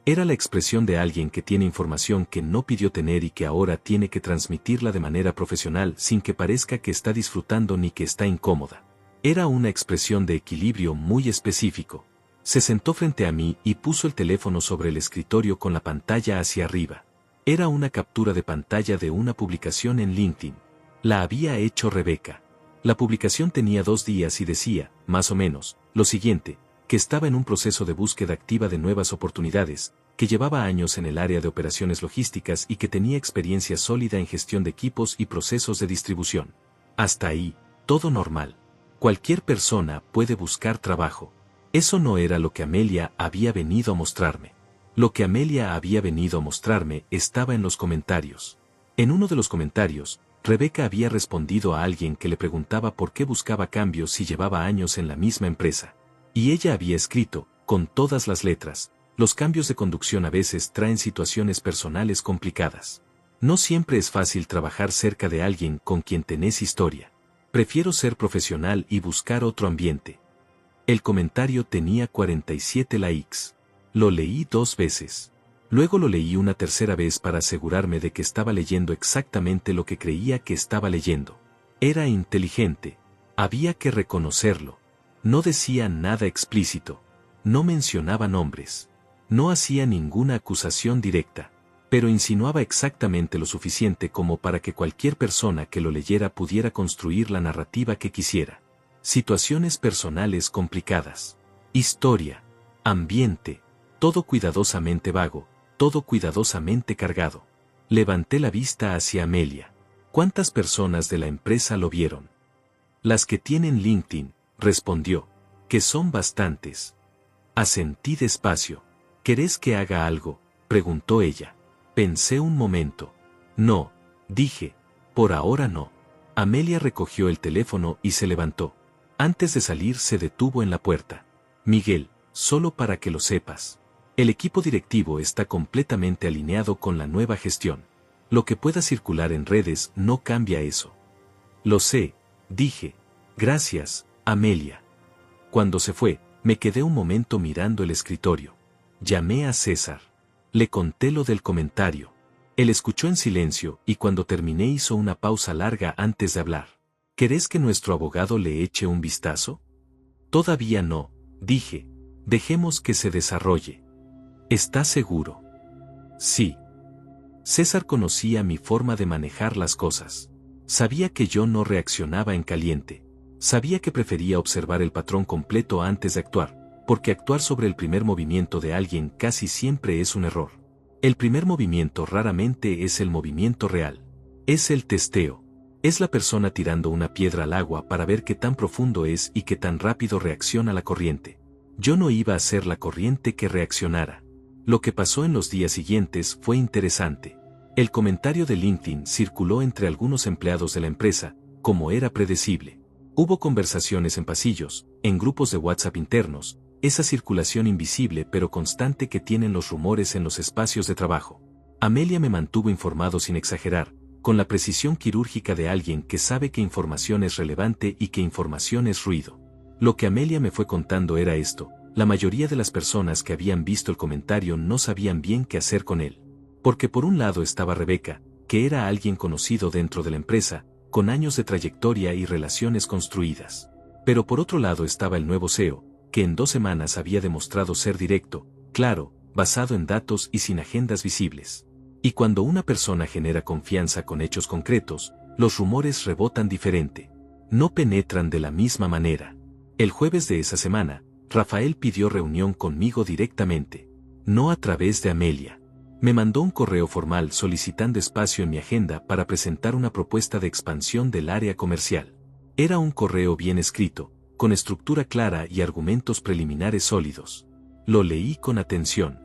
Era la expresión de alguien que tiene información que no pidió tener y que ahora tiene que transmitirla de manera profesional sin que parezca que está disfrutando ni que está incómoda. Era una expresión de equilibrio muy específico. Se sentó frente a mí y puso el teléfono sobre el escritorio con la pantalla hacia arriba. Era una captura de pantalla de una publicación en LinkedIn. La había hecho Rebeca. La publicación tenía 2 días y decía, más o menos, lo siguiente, que estaba en un proceso de búsqueda activa de nuevas oportunidades, que llevaba años en el área de operaciones logísticas y que tenía experiencia sólida en gestión de equipos y procesos de distribución. Hasta ahí, todo normal. Cualquier persona puede buscar trabajo. Eso no era lo que Amelia había venido a mostrarme. Lo que Amelia había venido a mostrarme estaba en los comentarios. En uno de los comentarios, Rebeca había respondido a alguien que le preguntaba por qué buscaba cambios si llevaba años en la misma empresa. Y ella había escrito, con todas las letras, Los cambios de conducción a veces traen situaciones personales complicadas. No siempre es fácil trabajar cerca de alguien con quien tenés historia. Prefiero ser profesional y buscar otro ambiente. El comentario tenía 47 likes. Lo leí 2 veces. Luego lo leí una tercera vez para asegurarme de que estaba leyendo exactamente lo que creía que estaba leyendo. Era inteligente. Había que reconocerlo. No decía nada explícito. No mencionaba nombres. No hacía ninguna acusación directa. Pero insinuaba exactamente lo suficiente como para que cualquier persona que lo leyera pudiera construir la narrativa que quisiera. Situaciones personales complicadas. Historia. Ambiente. Todo cuidadosamente vago, todo cuidadosamente cargado. Levanté la vista hacia Amelia. ¿Cuántas personas de la empresa lo vieron? Las que tienen LinkedIn, respondió. Que son bastantes. Asentí despacio. ¿Querés que haga algo?, preguntó ella. Pensé un momento. No, dije. Por ahora no. Amelia recogió el teléfono y se levantó. Antes de salir se detuvo en la puerta. Miguel, solo para que lo sepas. El equipo directivo está completamente alineado con la nueva gestión. Lo que pueda circular en redes no cambia eso. Lo sé, dije. Gracias, Amelia. Cuando se fue, me quedé un momento mirando el escritorio. Llamé a César. Le conté lo del comentario. Él escuchó en silencio y cuando terminé hizo una pausa larga antes de hablar. ¿Querés que nuestro abogado le eche un vistazo? Todavía no, dije. Dejemos que se desarrolle. ¿Estás seguro? Sí. César conocía mi forma de manejar las cosas. Sabía que yo no reaccionaba en caliente. Sabía que prefería observar el patrón completo antes de actuar, porque actuar sobre el primer movimiento de alguien casi siempre es un error. El primer movimiento raramente es el movimiento real. Es el testeo. Es la persona tirando una piedra al agua para ver qué tan profundo es y qué tan rápido reacciona la corriente. Yo no iba a ser la corriente que reaccionara. Lo que pasó en los días siguientes fue interesante. El comentario de LinkedIn circuló entre algunos empleados de la empresa, como era predecible. Hubo conversaciones en pasillos, en grupos de WhatsApp internos, esa circulación invisible pero constante que tienen los rumores en los espacios de trabajo. Amelia me mantuvo informado sin exagerar, con la precisión quirúrgica de alguien que sabe que información es relevante y que información es ruido. Lo que Amelia me fue contando era esto: la mayoría de las personas que habían visto el comentario no sabían bien qué hacer con él. Porque por un lado estaba Rebeca, que era alguien conocido dentro de la empresa, con años de trayectoria y relaciones construidas. Pero por otro lado estaba el nuevo CEO, que en 2 semanas había demostrado ser directo, claro, basado en datos y sin agendas visibles. Y cuando una persona genera confianza con hechos concretos, los rumores rebotan diferente. No penetran de la misma manera. El jueves de esa semana, Rafael pidió reunión conmigo directamente. No a través de Amelia. Me mandó un correo formal solicitando espacio en mi agenda para presentar una propuesta de expansión del área comercial. Era un correo bien escrito, con estructura clara y argumentos preliminares sólidos. Lo leí con atención.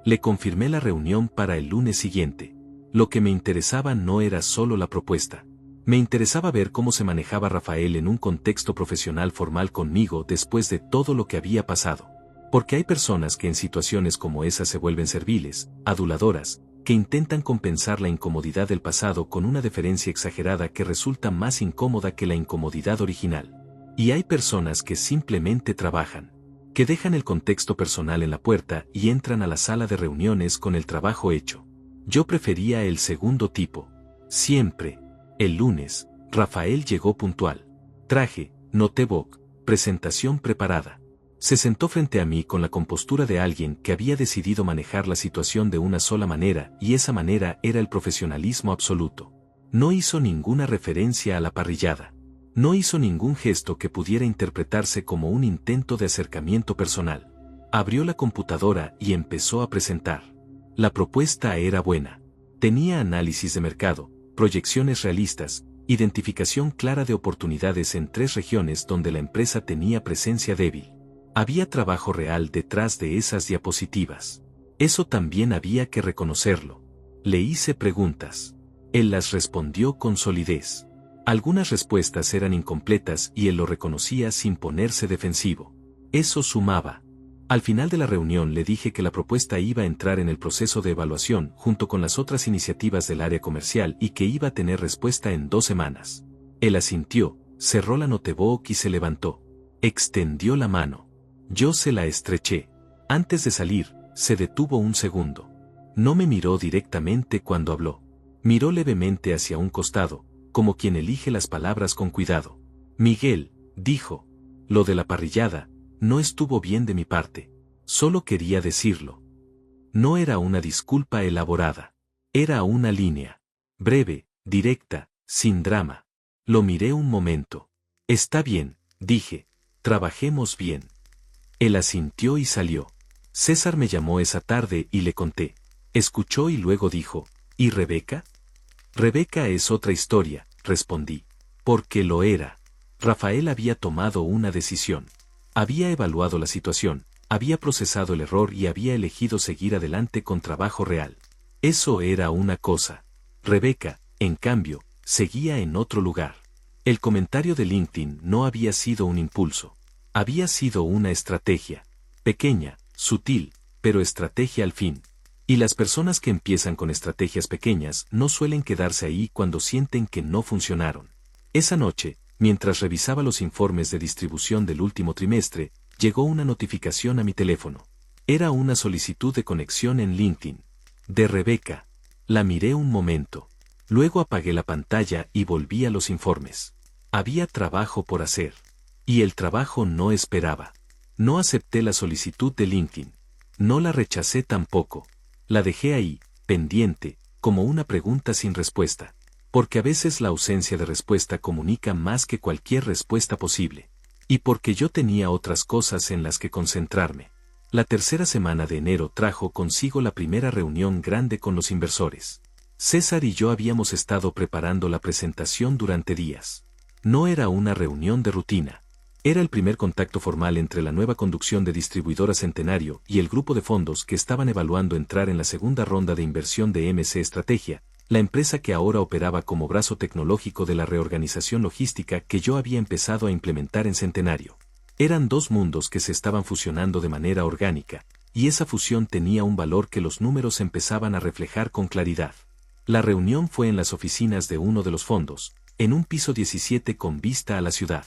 Le confirmé la reunión para el lunes siguiente. Lo que me interesaba no era solo la propuesta. Me interesaba ver cómo se manejaba Rafael en un contexto profesional formal conmigo después de todo lo que había pasado. Porque hay personas que en situaciones como esa se vuelven serviles, aduladoras, que intentan compensar la incomodidad del pasado con una deferencia exagerada que resulta más incómoda que la incomodidad original. Y hay personas que simplemente trabajan, que dejan el contexto personal en la puerta y entran a la sala de reuniones con el trabajo hecho. Yo prefería el segundo tipo. Siempre. El lunes, Rafael llegó puntual. Traje, notebook, presentación preparada. Se sentó frente a mí con la compostura de alguien que había decidido manejar la situación de una sola manera, y esa manera era el profesionalismo absoluto. No hizo ninguna referencia a la parrillada. No hizo ningún gesto que pudiera interpretarse como un intento de acercamiento personal. Abrió la computadora y empezó a presentar. La propuesta era buena. Tenía análisis de mercado, proyecciones realistas, identificación clara de oportunidades en 3 regiones donde la empresa tenía presencia débil. Había trabajo real detrás de esas diapositivas. Eso también había que reconocerlo. Le hice preguntas. Él las respondió con solidez. Algunas respuestas eran incompletas y él lo reconocía sin ponerse defensivo. Eso sumaba. Al final de la reunión le dije que la propuesta iba a entrar en el proceso de evaluación junto con las otras iniciativas del área comercial y que iba a tener respuesta en 2 semanas. Él asintió, cerró la notebook y se levantó. Extendió la mano. Yo se la estreché. Antes de salir, se detuvo un segundo. No me miró directamente cuando habló. Miró levemente hacia un costado, como quien elige las palabras con cuidado. Miguel, dijo. Lo de la parrillada, no estuvo bien de mi parte. Solo quería decirlo. No era una disculpa elaborada. Era una línea. Breve, directa, sin drama. Lo miré un momento. Está bien, dije. Trabajemos bien. Él asintió y salió. César me llamó esa tarde y le conté. Escuchó y luego dijo, ¿y Rebeca? Rebeca es otra historia, respondí. Porque lo era. Rafael había tomado una decisión. Había evaluado la situación, había procesado el error y había elegido seguir adelante con trabajo real. Eso era una cosa. Rebeca, en cambio, seguía en otro lugar. El comentario de LinkedIn no había sido un impulso. Había sido una estrategia. Pequeña, sutil, pero estrategia al fin. Y las personas que empiezan con estrategias pequeñas no suelen quedarse ahí cuando sienten que no funcionaron. Esa noche, mientras revisaba los informes de distribución del último trimestre, llegó una notificación a mi teléfono. Era una solicitud de conexión en LinkedIn. De Rebeca. La miré un momento. Luego apagué la pantalla y volví a los informes. Había trabajo por hacer. Y el trabajo no esperaba. No acepté la solicitud de LinkedIn. No la rechacé tampoco. La dejé ahí, pendiente, como una pregunta sin respuesta. Porque a veces la ausencia de respuesta comunica más que cualquier respuesta posible. Y porque yo tenía otras cosas en las que concentrarme. La tercera semana de enero trajo consigo la primera reunión grande con los inversores. César y yo habíamos estado preparando la presentación durante días. No era una reunión de rutina. Era el primer contacto formal entre la nueva conducción de Distribuidora Centenario y el grupo de fondos que estaban evaluando entrar en la segunda ronda de inversión de MC Estrategia, la empresa que ahora operaba como brazo tecnológico de la reorganización logística que yo había empezado a implementar en Centenario. Eran 2 mundos que se estaban fusionando de manera orgánica, y esa fusión tenía un valor que los números empezaban a reflejar con claridad. La reunión fue en las oficinas de uno de los fondos, en un piso 17 con vista a la ciudad.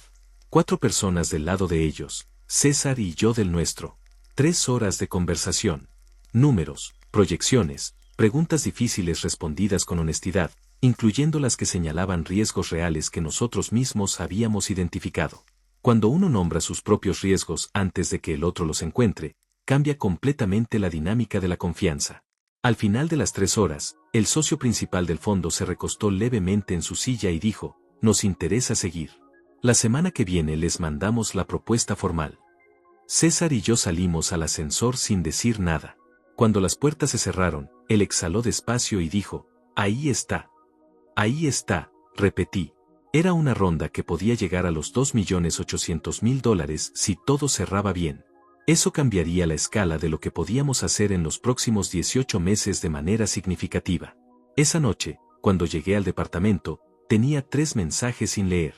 4 personas del lado de ellos, César y yo del nuestro. 3 horas de conversación. Números, proyecciones, preguntas difíciles respondidas con honestidad, incluyendo las que señalaban riesgos reales que nosotros mismos habíamos identificado. Cuando uno nombra sus propios riesgos antes de que el otro los encuentre, cambia completamente la dinámica de la confianza. Al final de las 3 horas, el socio principal del fondo se recostó levemente en su silla y dijo, nos interesa seguir. La semana que viene les mandamos la propuesta formal. César y yo salimos al ascensor sin decir nada. Cuando las puertas se cerraron, él exhaló despacio y dijo, ahí está. Ahí está, repetí. Era una ronda que podía llegar a los $2.800.000 si todo cerraba bien. Eso cambiaría la escala de lo que podíamos hacer en los próximos 18 meses de manera significativa. Esa noche, cuando llegué al departamento, tenía 3 mensajes sin leer.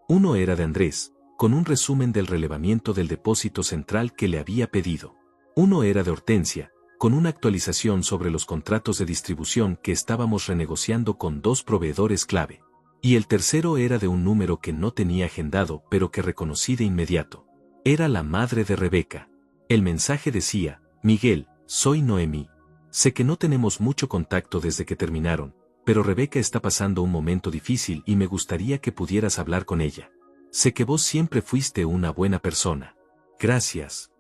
Uno era de Andrés, con un resumen del relevamiento del depósito central que le había pedido. Uno era de Hortensia, con una actualización sobre los contratos de distribución que estábamos renegociando con 2 proveedores clave. Y el tercero era de un número que no tenía agendado pero que reconocí de inmediato. Era la madre de Rebeca. El mensaje decía, Miguel, soy Noemí. Sé que no tenemos mucho contacto desde que terminaron, pero Rebeca está pasando un momento difícil y me gustaría que pudieras hablar con ella. Sé que vos siempre fuiste una buena persona. Gracias.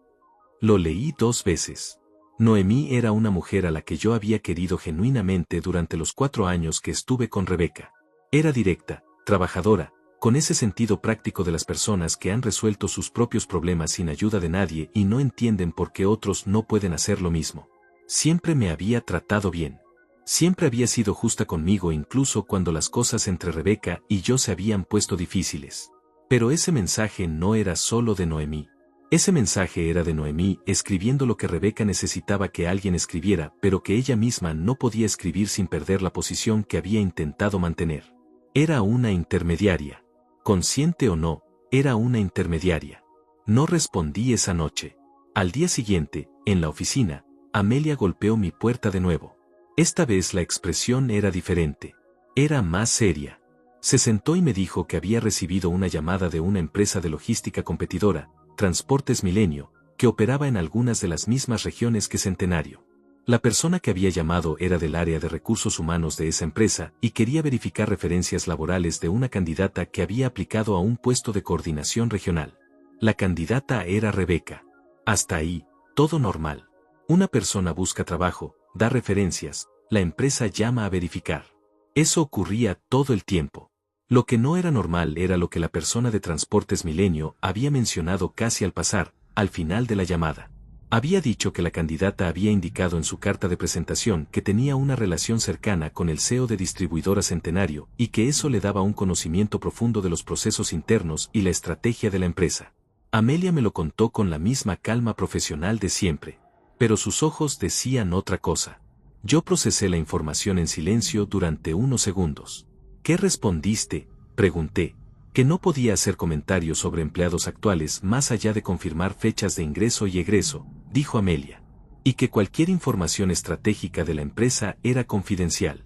Lo leí 2 veces. Noemí era una mujer a la que yo había querido genuinamente durante los 4 años que estuve con Rebeca. Era directa, trabajadora, con ese sentido práctico de las personas que han resuelto sus propios problemas sin ayuda de nadie y no entienden por qué otros no pueden hacer lo mismo. Siempre me había tratado bien. Siempre había sido justa conmigo incluso cuando las cosas entre Rebeca y yo se habían puesto difíciles. Pero ese mensaje no era solo de Noemí. Ese mensaje era de Noemí escribiendo lo que Rebeca necesitaba que alguien escribiera, pero que ella misma no podía escribir sin perder la posición que había intentado mantener. Era una intermediaria. Consciente o no, era una intermediaria. No respondí esa noche. Al día siguiente, en la oficina, Amelia golpeó mi puerta de nuevo. Esta vez la expresión era diferente. Era más seria. Se sentó y me dijo que había recibido una llamada de una empresa de logística competidora, Transportes Milenio, que operaba en algunas de las mismas regiones que Centenario. La persona que había llamado era del área de recursos humanos de esa empresa y quería verificar referencias laborales de una candidata que había aplicado a un puesto de coordinación regional. La candidata era Rebeca. Hasta ahí, todo normal. Una persona busca trabajo, da referencias, la empresa llama a verificar. Eso ocurría todo el tiempo. Lo que no era normal era lo que la persona de Transportes Milenio había mencionado casi al pasar, al final de la llamada. Había dicho que la candidata había indicado en su carta de presentación que tenía una relación cercana con el CEO de distribuidora Centenario y que eso le daba un conocimiento profundo de los procesos internos y la estrategia de la empresa. Amelia me lo contó con la misma calma profesional de siempre, pero sus ojos decían otra cosa. Yo procesé la información en silencio durante unos segundos. ¿Qué respondiste?, pregunté. Que no podía hacer comentarios sobre empleados actuales más allá de confirmar fechas de ingreso y egreso, dijo Amelia. Y que cualquier información estratégica de la empresa era confidencial.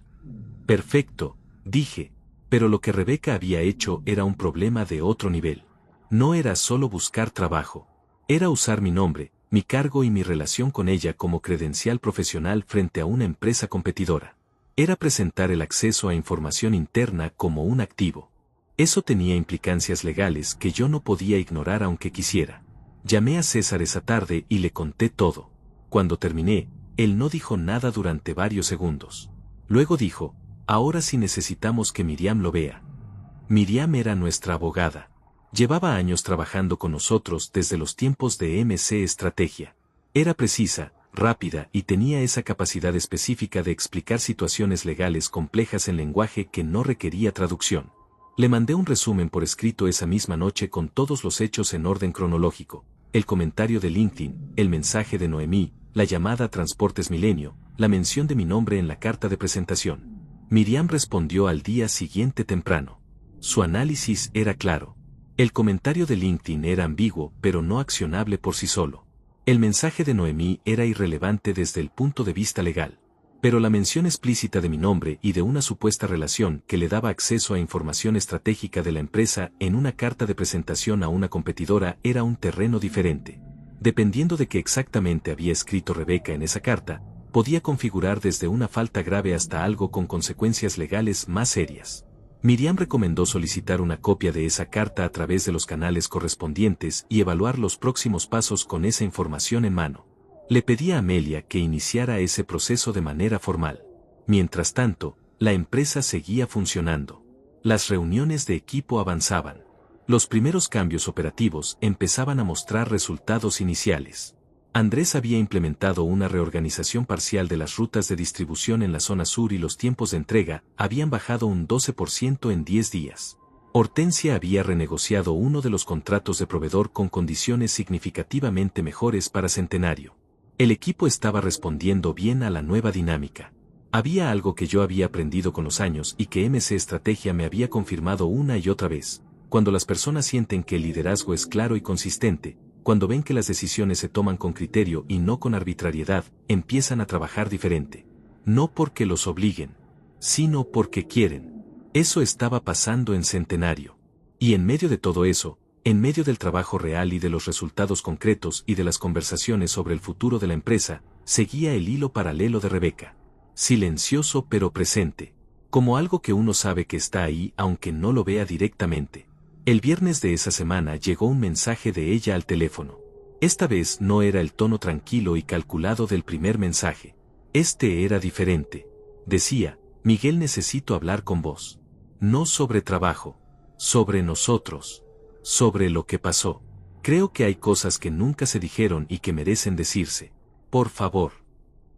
Perfecto, dije, pero lo que Rebeca había hecho era un problema de otro nivel. No era solo buscar trabajo. Era usar mi nombre, mi cargo y mi relación con ella como credencial profesional frente a una empresa competidora. Era presentar el acceso a información interna como un activo. Eso tenía implicancias legales que yo no podía ignorar aunque quisiera. Llamé a César esa tarde y le conté todo. Cuando terminé, él no dijo nada durante varios segundos. Luego dijo, ahora sí necesitamos que Miriam lo vea. Miriam era nuestra abogada. Llevaba años trabajando con nosotros desde los tiempos de MC Estrategia. Era precisa, rápida y tenía esa capacidad específica de explicar situaciones legales complejas en lenguaje que no requería traducción. Le mandé un resumen por escrito esa misma noche con todos los hechos en orden cronológico, el comentario de LinkedIn, el mensaje de Noemí, la llamada a Transportes Milenio, la mención de mi nombre en la carta de presentación. Miriam respondió al día siguiente temprano. Su análisis era claro. El comentario de LinkedIn era ambiguo pero no accionable por sí solo. El mensaje de Noemí era irrelevante desde el punto de vista legal. Pero la mención explícita de mi nombre y de una supuesta relación que le daba acceso a información estratégica de la empresa en una carta de presentación a una competidora era un terreno diferente. Dependiendo de qué exactamente había escrito Rebeca en esa carta, podía configurar desde una falta grave hasta algo con consecuencias legales más serias. Miriam recomendó solicitar una copia de esa carta a través de los canales correspondientes y evaluar los próximos pasos con esa información en mano. Le pedí a Amelia que iniciara ese proceso de manera formal. Mientras tanto, la empresa seguía funcionando. Las reuniones de equipo avanzaban. Los primeros cambios operativos empezaban a mostrar resultados iniciales. Andrés había implementado una reorganización parcial de las rutas de distribución en la zona sur y los tiempos de entrega habían bajado un 12% en 10 días. Hortensia había renegociado uno de los contratos de proveedor con condiciones significativamente mejores para Centenario. El equipo estaba respondiendo bien a la nueva dinámica. Había algo que yo había aprendido con los años y que MC Estrategia me había confirmado una y otra vez. Cuando las personas sienten que el liderazgo es claro y consistente, cuando ven que las decisiones se toman con criterio y no con arbitrariedad, empiezan a trabajar diferente. No porque los obliguen, sino porque quieren. Eso estaba pasando en Centenario. Y en medio de todo eso, en medio del trabajo real y de los resultados concretos y de las conversaciones sobre el futuro de la empresa, seguía el hilo paralelo de Rebeca. Silencioso pero presente. Como algo que uno sabe que está ahí aunque no lo vea directamente. El viernes de esa semana llegó un mensaje de ella al teléfono. Esta vez no era el tono tranquilo y calculado del primer mensaje. Este era diferente. Decía, Miguel, necesito hablar con vos. No sobre trabajo. Sobre nosotros. Sobre lo que pasó. Creo que hay cosas que nunca se dijeron y que merecen decirse. Por favor.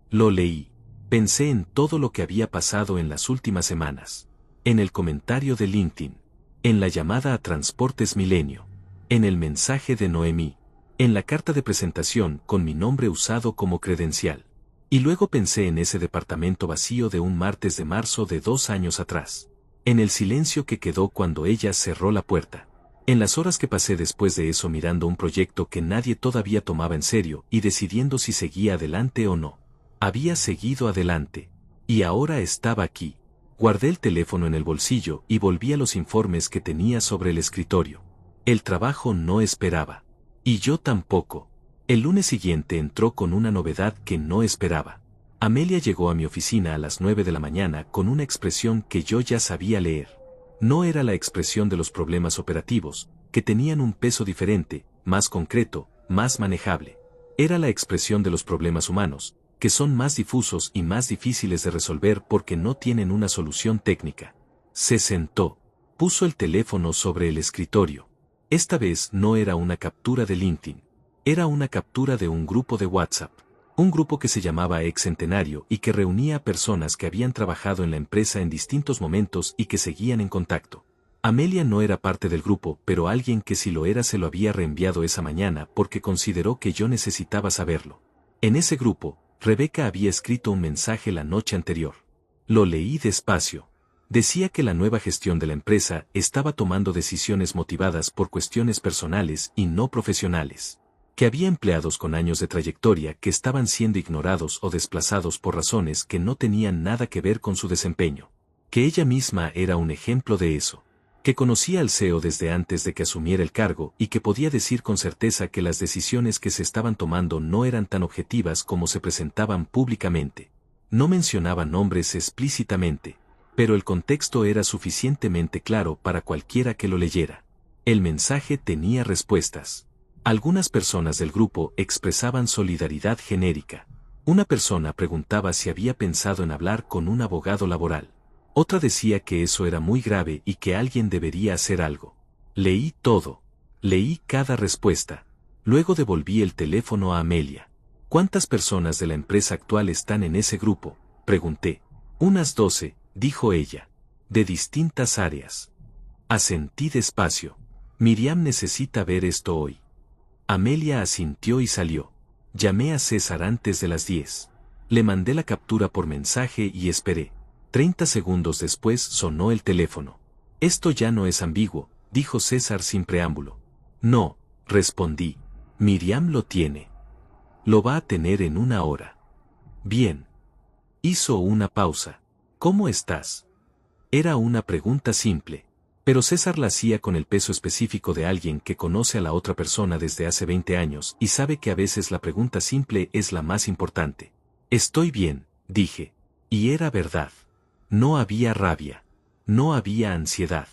Lo leí. Pensé en todo lo que había pasado en las últimas semanas. En el comentario de LinkedIn. En la llamada a Transportes Milenio. En el mensaje de Noemí. En la carta de presentación con mi nombre usado como credencial. Y luego pensé en ese departamento vacío de un martes de marzo de 2 años atrás. En el silencio que quedó cuando ella cerró la puerta. En las horas que pasé después de eso mirando un proyecto que nadie todavía tomaba en serio y decidiendo si seguía adelante o no. Había seguido adelante. Y ahora estaba aquí. Guardé el teléfono en el bolsillo y volví a los informes que tenía sobre el escritorio. El trabajo no esperaba. Y yo tampoco. El lunes siguiente entró con una novedad que no esperaba. Amelia llegó a mi oficina a las 9 de la mañana con una expresión que yo ya sabía leer. No era la expresión de los problemas operativos, que tenían un peso diferente, más concreto, más manejable. Era la expresión de los problemas humanos, que son más difusos y más difíciles de resolver porque no tienen una solución técnica. Se sentó. Puso el teléfono sobre el escritorio. Esta vez no era una captura de LinkedIn. Era una captura de un grupo de WhatsApp. Un grupo que se llamaba Ex Centenario y que reunía a personas que habían trabajado en la empresa en distintos momentos y que seguían en contacto. Amelia no era parte del grupo, pero alguien que sí lo era se lo había reenviado esa mañana porque consideró que yo necesitaba saberlo. En ese grupo, Rebeca había escrito un mensaje la noche anterior. Lo leí despacio. Decía que la nueva gestión de la empresa estaba tomando decisiones motivadas por cuestiones personales y no profesionales. Que había empleados con años de trayectoria que estaban siendo ignorados o desplazados por razones que no tenían nada que ver con su desempeño. Que ella misma era un ejemplo de eso. Que conocía al CEO desde antes de que asumiera el cargo y que podía decir con certeza que las decisiones que se estaban tomando no eran tan objetivas como se presentaban públicamente. No mencionaba nombres explícitamente, pero el contexto era suficientemente claro para cualquiera que lo leyera. El mensaje tenía respuestas. Algunas personas del grupo expresaban solidaridad genérica. Una persona preguntaba si había pensado en hablar con un abogado laboral. Otra decía que eso era muy grave y que alguien debería hacer algo. Leí todo. Leí cada respuesta. Luego devolví el teléfono a Amelia. ¿Cuántas personas de la empresa actual están en ese grupo?, pregunté. Unas 12, dijo ella. De distintas áreas. Asentí despacio. Miriam necesita ver esto hoy. Amelia asintió y salió. Llamé a César antes de las 10. Le mandé la captura por mensaje y esperé. 30 segundos después sonó el teléfono. Esto ya no es ambiguo, dijo César sin preámbulo. No, respondí. Miriam lo tiene. Lo va a tener en una hora. Bien. Hizo una pausa. ¿Cómo estás? Era una pregunta simple. Pero César la hacía con el peso específico de alguien que conoce a la otra persona desde hace 20 años y sabe que a veces la pregunta simple es la más importante. Estoy bien, dije. Y era verdad. No había rabia. No había ansiedad.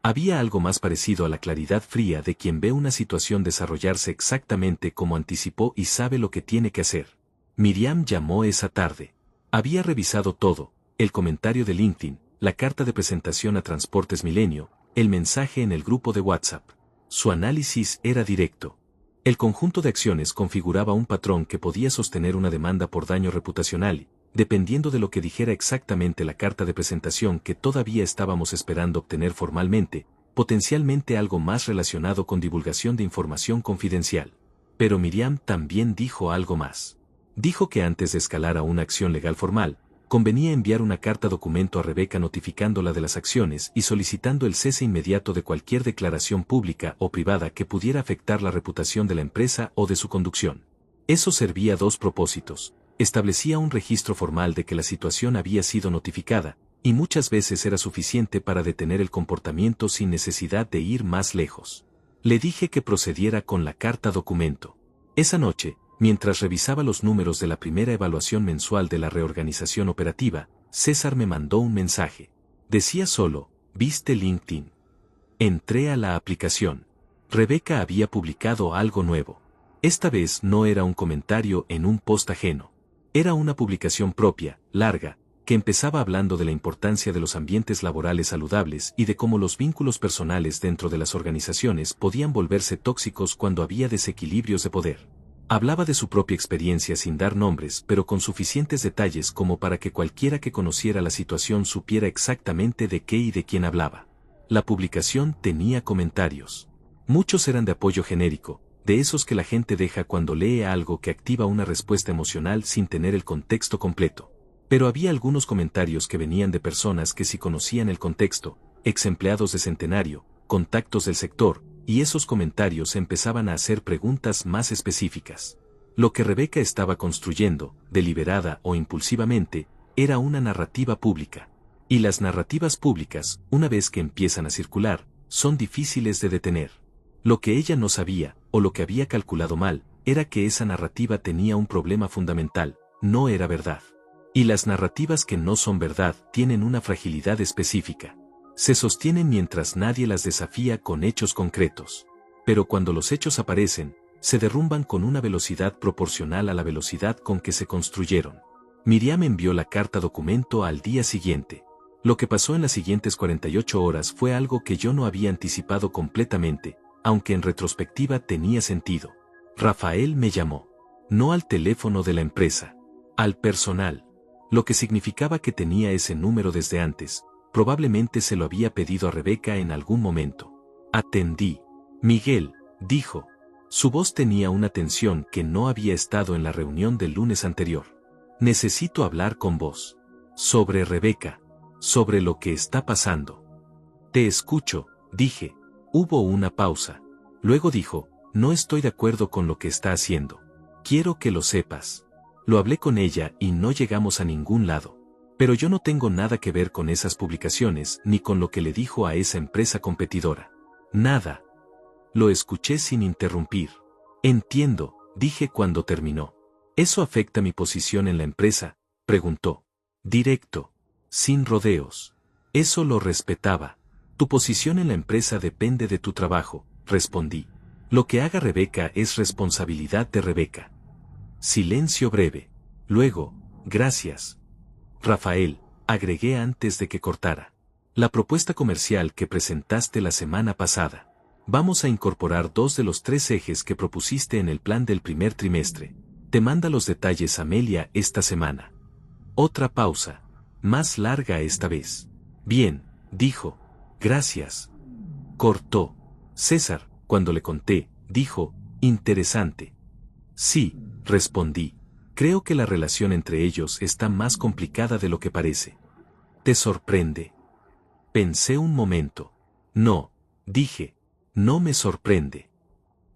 Había algo más parecido a la claridad fría de quien ve una situación desarrollarse exactamente como anticipó y sabe lo que tiene que hacer. Miriam llamó esa tarde. Había revisado todo, el comentario de LinkedIn, la carta de presentación a Transportes Milenio, el mensaje en el grupo de WhatsApp. Su análisis era directo. El conjunto de acciones configuraba un patrón que podía sostener una demanda por daño reputacional, dependiendo de lo que dijera exactamente la carta de presentación que todavía estábamos esperando obtener formalmente, potencialmente algo más relacionado con divulgación de información confidencial. Pero Miriam también dijo algo más. Dijo que antes de escalar a una acción legal formal, convenía enviar una carta documento a Rebeca notificándola de las acciones y solicitando el cese inmediato de cualquier declaración pública o privada que pudiera afectar la reputación de la empresa o de su conducción. Eso servía a dos propósitos. Establecía un registro formal de que la situación había sido notificada, y muchas veces era suficiente para detener el comportamiento sin necesidad de ir más lejos. Le dije que procediera con la carta documento. Esa noche, mientras revisaba los números de la primera evaluación mensual de la reorganización operativa, César me mandó un mensaje. Decía solo, ¿viste LinkedIn? Entré a la aplicación. Rebeca había publicado algo nuevo. Esta vez no era un comentario en un post ajeno. Era una publicación propia, larga, que empezaba hablando de la importancia de los ambientes laborales saludables y de cómo los vínculos personales dentro de las organizaciones podían volverse tóxicos cuando había desequilibrios de poder. Hablaba de su propia experiencia sin dar nombres, pero con suficientes detalles como para que cualquiera que conociera la situación supiera exactamente de qué y de quién hablaba. La publicación tenía comentarios. Muchos eran de apoyo genérico, de esos que la gente deja cuando lee algo que activa una respuesta emocional sin tener el contexto completo. Pero había algunos comentarios que venían de personas que sí conocían el contexto, ex empleados de Centenario, contactos del sector, y esos comentarios empezaban a hacer preguntas más específicas. Lo que Rebeca estaba construyendo, deliberada o impulsivamente, era una narrativa pública. Y las narrativas públicas, una vez que empiezan a circular, son difíciles de detener. Lo que ella no sabía, o lo que había calculado mal, era que esa narrativa tenía un problema fundamental: no era verdad. Y las narrativas que no son verdad tienen una fragilidad específica. Se sostienen mientras nadie las desafía con hechos concretos. Pero cuando los hechos aparecen, se derrumban con una velocidad proporcional a la velocidad con que se construyeron. Miriam envió la carta documento al día siguiente. Lo que pasó en las siguientes 48 horas fue algo que yo no había anticipado completamente, aunque en retrospectiva tenía sentido. Rafael me llamó. No al teléfono de la empresa. Al personal. Lo que significaba que tenía ese número desde antes. Probablemente se lo había pedido a Rebeca en algún momento. Atendí. Miguel, dijo. Su voz tenía una tensión que no había estado en la reunión del lunes anterior. Necesito hablar con vos. Sobre Rebeca. Sobre lo que está pasando. Te escucho, dije. Hubo una pausa. Luego dijo, no estoy de acuerdo con lo que está haciendo. Quiero que lo sepas. Lo hablé con ella y no llegamos a ningún lado. Pero yo no tengo nada que ver con esas publicaciones ni con lo que le dijo a esa empresa competidora. Nada. Lo escuché sin interrumpir. Entiendo, dije cuando terminó. ¿Eso afecta mi posición en la empresa?, preguntó. Directo. Sin rodeos. Eso lo respetaba. Tu posición en la empresa depende de tu trabajo, respondí. Lo que haga Rebeca es responsabilidad de Rebeca. Silencio breve. Luego, gracias. Rafael, agregué antes de que cortara. La propuesta comercial que presentaste la semana pasada. Vamos a incorporar 2 de los 3 ejes que propusiste en el plan del primer trimestre. Te manda los detalles Amelia esta semana. Otra pausa. Más larga esta vez. Bien, dijo. Gracias. Cortó. César, cuando le conté, dijo, interesante. Sí, respondí. Creo que la relación entre ellos está más complicada de lo que parece. ¿Te sorprende? Pensé un momento. No, dije. No me sorprende.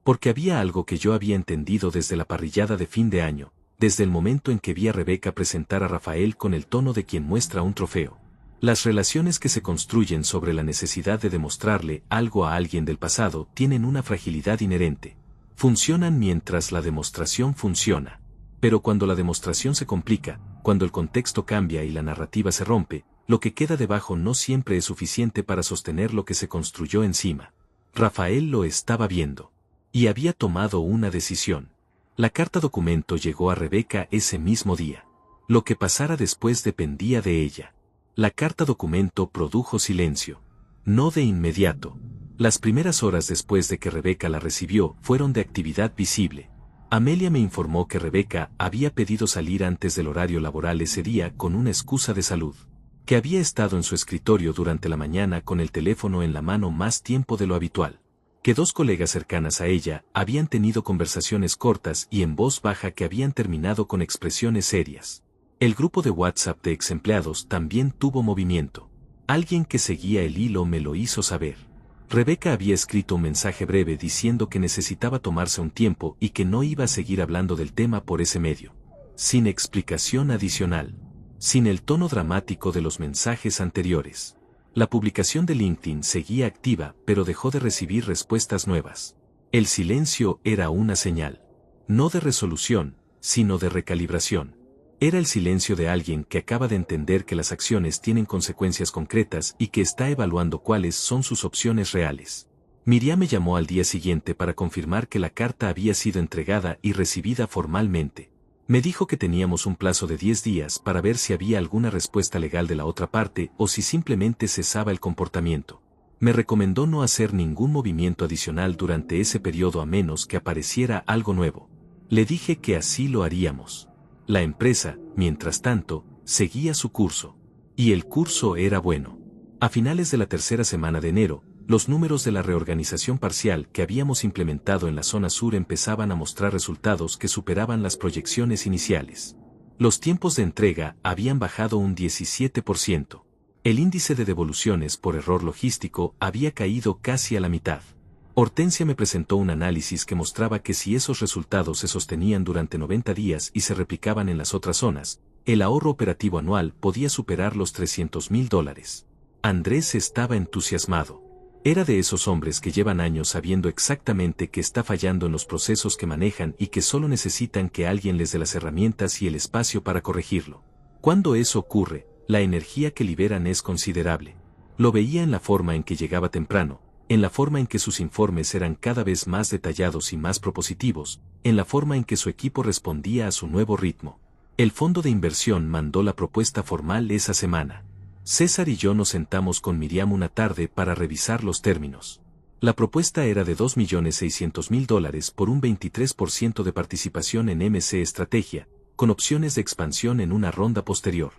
Porque había algo que yo había entendido desde la parrillada de fin de año, desde el momento en que vi a Rebeca presentar a Rafael con el tono de quien muestra un trofeo. Las relaciones que se construyen sobre la necesidad de demostrarle algo a alguien del pasado tienen una fragilidad inherente. Funcionan mientras la demostración funciona. Pero cuando la demostración se complica, cuando el contexto cambia y la narrativa se rompe, lo que queda debajo no siempre es suficiente para sostener lo que se construyó encima. Rafael lo estaba viendo. Y había tomado una decisión. La carta documento llegó a Rebeca ese mismo día. Lo que pasara después dependía de ella. La carta documento produjo silencio. No de inmediato. Las primeras horas después de que Rebeca la recibió fueron de actividad visible. Amelia me informó que Rebeca había pedido salir antes del horario laboral ese día con una excusa de salud. Que había estado en su escritorio durante la mañana con el teléfono en la mano más tiempo de lo habitual. Que 2 colegas cercanas a ella habían tenido conversaciones cortas y en voz baja que habían terminado con expresiones serias. El grupo de WhatsApp de exempleados también tuvo movimiento. Alguien que seguía el hilo me lo hizo saber. Rebeca había escrito un mensaje breve diciendo que necesitaba tomarse un tiempo y que no iba a seguir hablando del tema por ese medio. Sin explicación adicional. Sin el tono dramático de los mensajes anteriores. La publicación de LinkedIn seguía activa, pero dejó de recibir respuestas nuevas. El silencio era una señal. No de resolución, sino de recalibración. Era el silencio de alguien que acaba de entender que las acciones tienen consecuencias concretas y que está evaluando cuáles son sus opciones reales. Miriam me llamó al día siguiente para confirmar que la carta había sido entregada y recibida formalmente. Me dijo que teníamos un plazo de 10 días para ver si había alguna respuesta legal de la otra parte o si simplemente cesaba el comportamiento. Me recomendó no hacer ningún movimiento adicional durante ese periodo a menos que apareciera algo nuevo. Le dije que así lo haríamos. La empresa, mientras tanto, seguía su curso. Y el curso era bueno. A finales de la tercera semana de enero, los números de la reorganización parcial que habíamos implementado en la zona sur empezaban a mostrar resultados que superaban las proyecciones iniciales. Los tiempos de entrega habían bajado un 17%. El índice de devoluciones por error logístico había caído casi a la mitad. Hortensia me presentó un análisis que mostraba que si esos resultados se sostenían durante 90 días y se replicaban en las otras zonas, el ahorro operativo anual podía superar los $300.000. Andrés estaba entusiasmado. Era de esos hombres que llevan años sabiendo exactamente que está fallando en los procesos que manejan y que solo necesitan que alguien les dé las herramientas y el espacio para corregirlo. Cuando eso ocurre, la energía que liberan es considerable. Lo veía en la forma en que llegaba temprano, en la forma en que sus informes eran cada vez más detallados y más propositivos, en la forma en que su equipo respondía a su nuevo ritmo. El fondo de inversión mandó la propuesta formal esa semana. César y yo nos sentamos con Miriam una tarde para revisar los términos. La propuesta era de $2.600.000 por un 23% de participación en MC Estrategia, con opciones de expansión en una ronda posterior.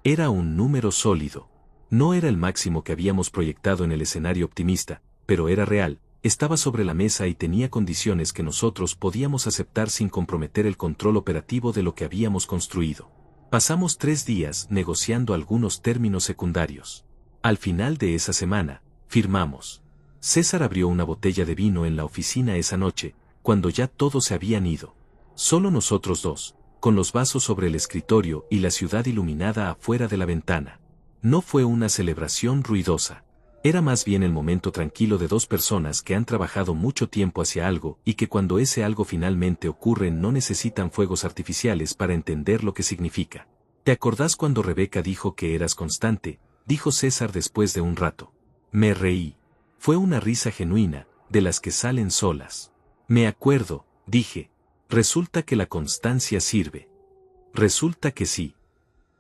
Era un número sólido. No era el máximo que habíamos proyectado en el escenario optimista, pero era real, estaba sobre la mesa y tenía condiciones que nosotros podíamos aceptar sin comprometer el control operativo de lo que habíamos construido. Pasamos 3 días negociando algunos términos secundarios. Al final de esa semana, firmamos. César abrió una botella de vino en la oficina esa noche, cuando ya todos se habían ido. Solo nosotros dos, con los vasos sobre el escritorio y la ciudad iluminada afuera de la ventana. No fue una celebración ruidosa. Era más bien el momento tranquilo de dos personas que han trabajado mucho tiempo hacia algo y que cuando ese algo finalmente ocurre no necesitan fuegos artificiales para entender lo que significa. ¿Te acordás cuando Rebeca dijo que eras constante?, dijo César después de un rato. Me reí. Fue una risa genuina, de las que salen solas. Me acuerdo, dije. Resulta que la constancia sirve. Resulta que sí.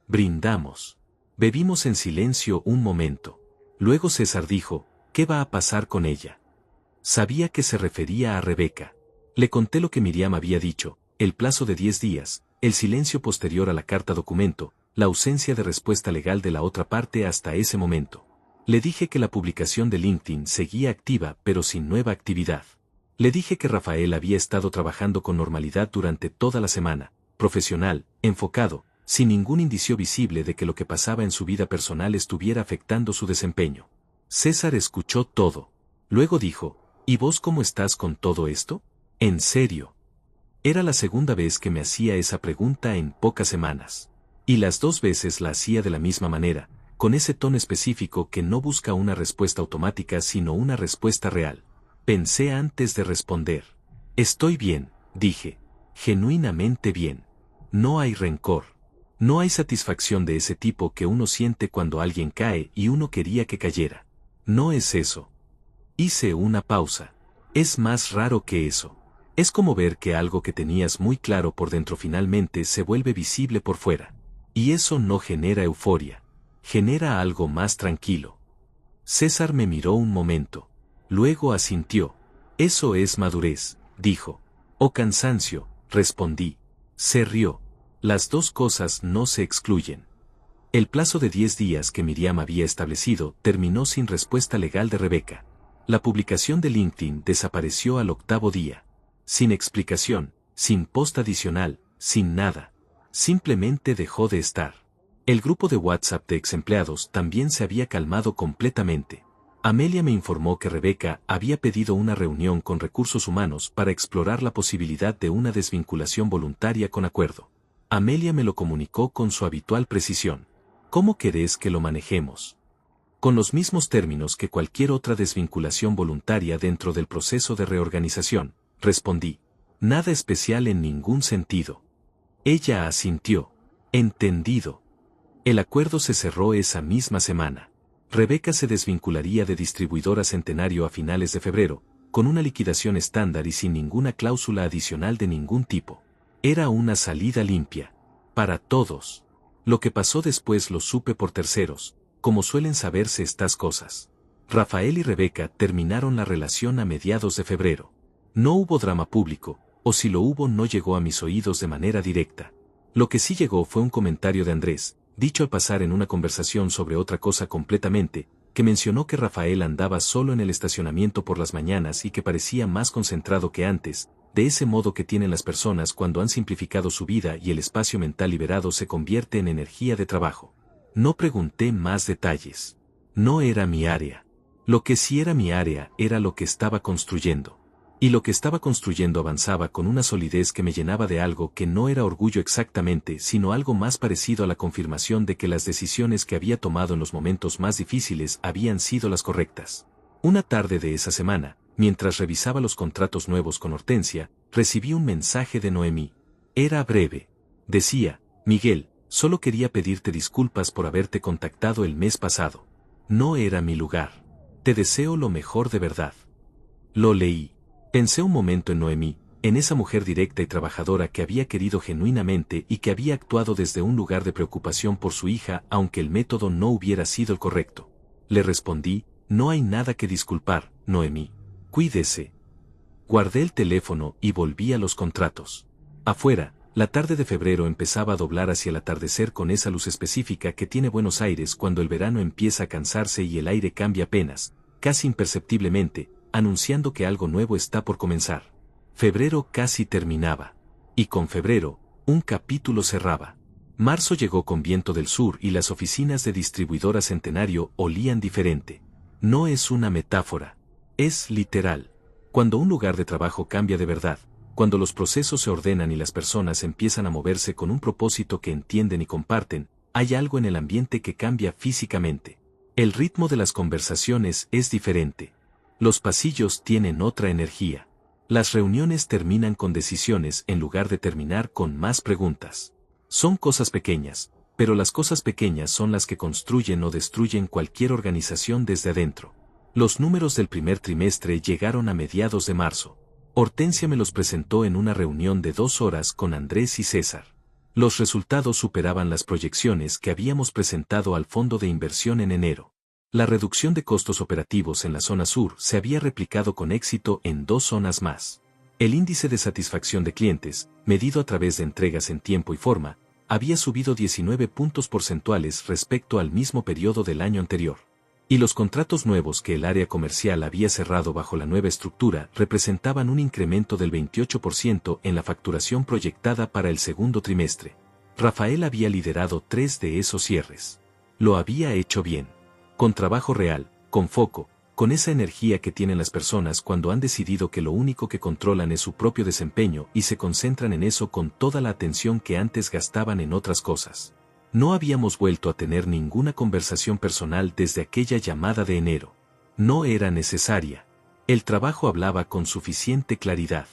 Brindamos. Bebimos en silencio un momento. Luego César dijo, ¿qué va a pasar con ella? Sabía que se refería a Rebeca. Le conté lo que Miriam había dicho, el plazo de 10 días, el silencio posterior a la carta documento, la ausencia de respuesta legal de la otra parte hasta ese momento. Le dije que la publicación de LinkedIn seguía activa pero sin nueva actividad. Le dije que Rafael había estado trabajando con normalidad durante toda la semana, profesional, enfocado, sin ningún indicio visible de que lo que pasaba en su vida personal estuviera afectando su desempeño. César escuchó todo. Luego dijo, ¿y vos cómo estás con todo esto? ¿En serio? Era la segunda vez que me hacía esa pregunta en pocas semanas. Y las 2 veces la hacía de la misma manera, con ese tono específico que no busca una respuesta automática sino una respuesta real. Pensé antes de responder. Estoy bien, dije. Genuinamente bien. No hay rencor. No hay satisfacción de ese tipo que uno siente cuando alguien cae y uno quería que cayera. No es eso. Hice una pausa. Es más raro que eso. Es como ver que algo que tenías muy claro por dentro finalmente se vuelve visible por fuera. Y eso no genera euforia. Genera algo más tranquilo. César me miró un momento. Luego asintió. Eso es madurez, dijo. O cansancio, respondí. Se rió. Las 2 cosas no se excluyen. El plazo de 10 días que Miriam había establecido terminó sin respuesta legal de Rebeca. La publicación de LinkedIn desapareció al 8º día. Sin explicación, sin post adicional, sin nada. Simplemente dejó de estar. El grupo de WhatsApp de exempleados también se había calmado completamente. Amelia me informó que Rebeca había pedido una reunión con recursos humanos para explorar la posibilidad de una desvinculación voluntaria con acuerdo. Amelia me lo comunicó con su habitual precisión. ¿Cómo querés que lo manejemos? Con los mismos términos que cualquier otra desvinculación voluntaria dentro del proceso de reorganización, respondí. Nada especial en ningún sentido. Ella asintió. Entendido. El acuerdo se cerró esa misma semana. Rebeca se desvincularía de Distribuidora Centenario a finales de febrero, con una liquidación estándar y sin ninguna cláusula adicional de ningún tipo. Era una salida limpia. Para todos. Lo que pasó después lo supe por terceros, como suelen saberse estas cosas. Rafael y Rebeca terminaron la relación a mediados de febrero. No hubo drama público, o si lo hubo no llegó a mis oídos de manera directa. Lo que sí llegó fue un comentario de Andrés, dicho al pasar en una conversación sobre otra cosa completamente, que mencionó que Rafael andaba solo en el estacionamiento por las mañanas y que parecía más concentrado que antes, de ese modo que tienen las personas cuando han simplificado su vida y el espacio mental liberado se convierte en energía de trabajo. No pregunté más detalles. No era mi área. Lo que sí era mi área era lo que estaba construyendo. Y lo que estaba construyendo avanzaba con una solidez que me llenaba de algo que no era orgullo exactamente, sino algo más parecido a la confirmación de que las decisiones que había tomado en los momentos más difíciles habían sido las correctas. Una tarde de esa semana, mientras revisaba los contratos nuevos con Hortensia, recibí un mensaje de Noemí. Era breve. Decía: Miguel, solo quería pedirte disculpas por haberte contactado el mes pasado. No era mi lugar. Te deseo lo mejor de verdad. Lo leí. Pensé un momento en Noemí, en esa mujer directa y trabajadora que había querido genuinamente y que había actuado desde un lugar de preocupación por su hija aunque el método no hubiera sido el correcto. Le respondí: no hay nada que disculpar, Noemí. Cuídese. Guardé el teléfono y volví a los contratos. Afuera, la tarde de febrero empezaba a doblar hacia el atardecer con esa luz específica que tiene Buenos Aires cuando el verano empieza a cansarse y el aire cambia apenas, casi imperceptiblemente, anunciando que algo nuevo está por comenzar. Febrero casi terminaba. Y con febrero, un capítulo cerraba. Marzo llegó con viento del sur y las oficinas de distribuidora Centenario olían diferente. No es una metáfora. Es literal. Cuando un lugar de trabajo cambia de verdad, cuando los procesos se ordenan y las personas empiezan a moverse con un propósito que entienden y comparten, hay algo en el ambiente que cambia físicamente. El ritmo de las conversaciones es diferente. Los pasillos tienen otra energía. Las reuniones terminan con decisiones en lugar de terminar con más preguntas. Son cosas pequeñas, pero las cosas pequeñas son las que construyen o destruyen cualquier organización desde adentro. Los números del primer trimestre llegaron a mediados de marzo. Hortensia me los presentó en una reunión de 2 horas con Andrés y César. Los resultados superaban las proyecciones que habíamos presentado al fondo de inversión en enero. La reducción de costos operativos en la zona sur se había replicado con éxito en 2 zonas más. El índice de satisfacción de clientes, medido a través de entregas en tiempo y forma, había subido 19 puntos porcentuales respecto al mismo periodo del año anterior. Y los contratos nuevos que el área comercial había cerrado bajo la nueva estructura representaban un incremento del 28% en la facturación proyectada para el segundo trimestre. Rafael había liderado 3 de esos cierres. Lo había hecho bien. Con trabajo real, con foco, con esa energía que tienen las personas cuando han decidido que lo único que controlan es su propio desempeño y se concentran en eso con toda la atención que antes gastaban en otras cosas. No habíamos vuelto a tener ninguna conversación personal desde aquella llamada de enero. No era necesaria. El trabajo hablaba con suficiente claridad.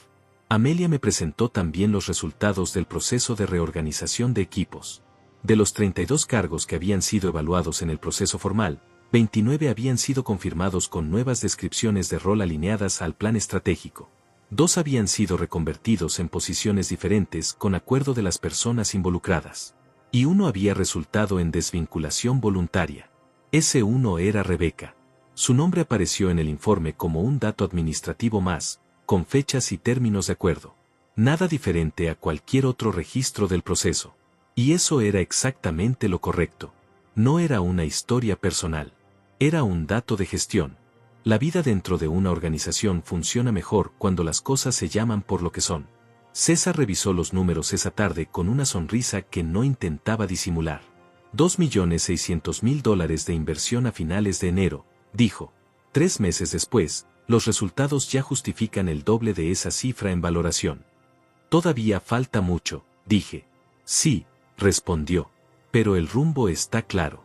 Amelia me presentó también los resultados del proceso de reorganización de equipos. De los 32 cargos que habían sido evaluados en el proceso formal, 29 habían sido confirmados con nuevas descripciones de rol alineadas al plan estratégico. 2 habían sido reconvertidos en posiciones diferentes con acuerdo de las personas involucradas. Y 1 había resultado en desvinculación voluntaria. Ese 1 era Rebeca. Su nombre apareció en el informe como un dato administrativo más, con fechas y términos de acuerdo. Nada diferente a cualquier otro registro del proceso. Y eso era exactamente lo correcto. No era una historia personal. Era un dato de gestión. La vida dentro de una organización funciona mejor cuando las cosas se llaman por lo que son. César revisó los números esa tarde con una sonrisa que no intentaba disimular. $2.600.000 de inversión a finales de enero, dijo. 3 meses después, los resultados ya justifican el doble de esa cifra en valoración. Todavía falta mucho, dije. Sí, respondió. Pero el rumbo está claro.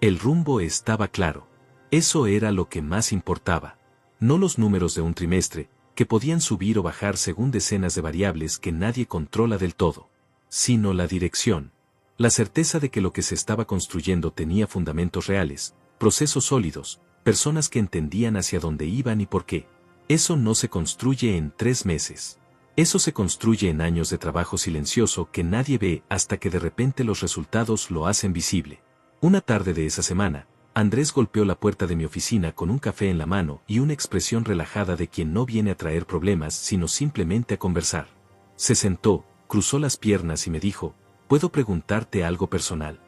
El rumbo estaba claro. Eso era lo que más importaba. No los números de un trimestre, que podían subir o bajar según decenas de variables que nadie controla del todo, sino la dirección. La certeza de que lo que se estaba construyendo tenía fundamentos reales, procesos sólidos, personas que entendían hacia dónde iban y por qué. Eso no se construye en 3 meses. Eso se construye en años de trabajo silencioso que nadie ve hasta que de repente los resultados lo hacen visible. Una tarde de esa semana, Andrés golpeó la puerta de mi oficina con un café en la mano y una expresión relajada de quien no viene a traer problemas sino simplemente a conversar. Se sentó, cruzó las piernas y me dijo: ¿puedo preguntarte algo personal?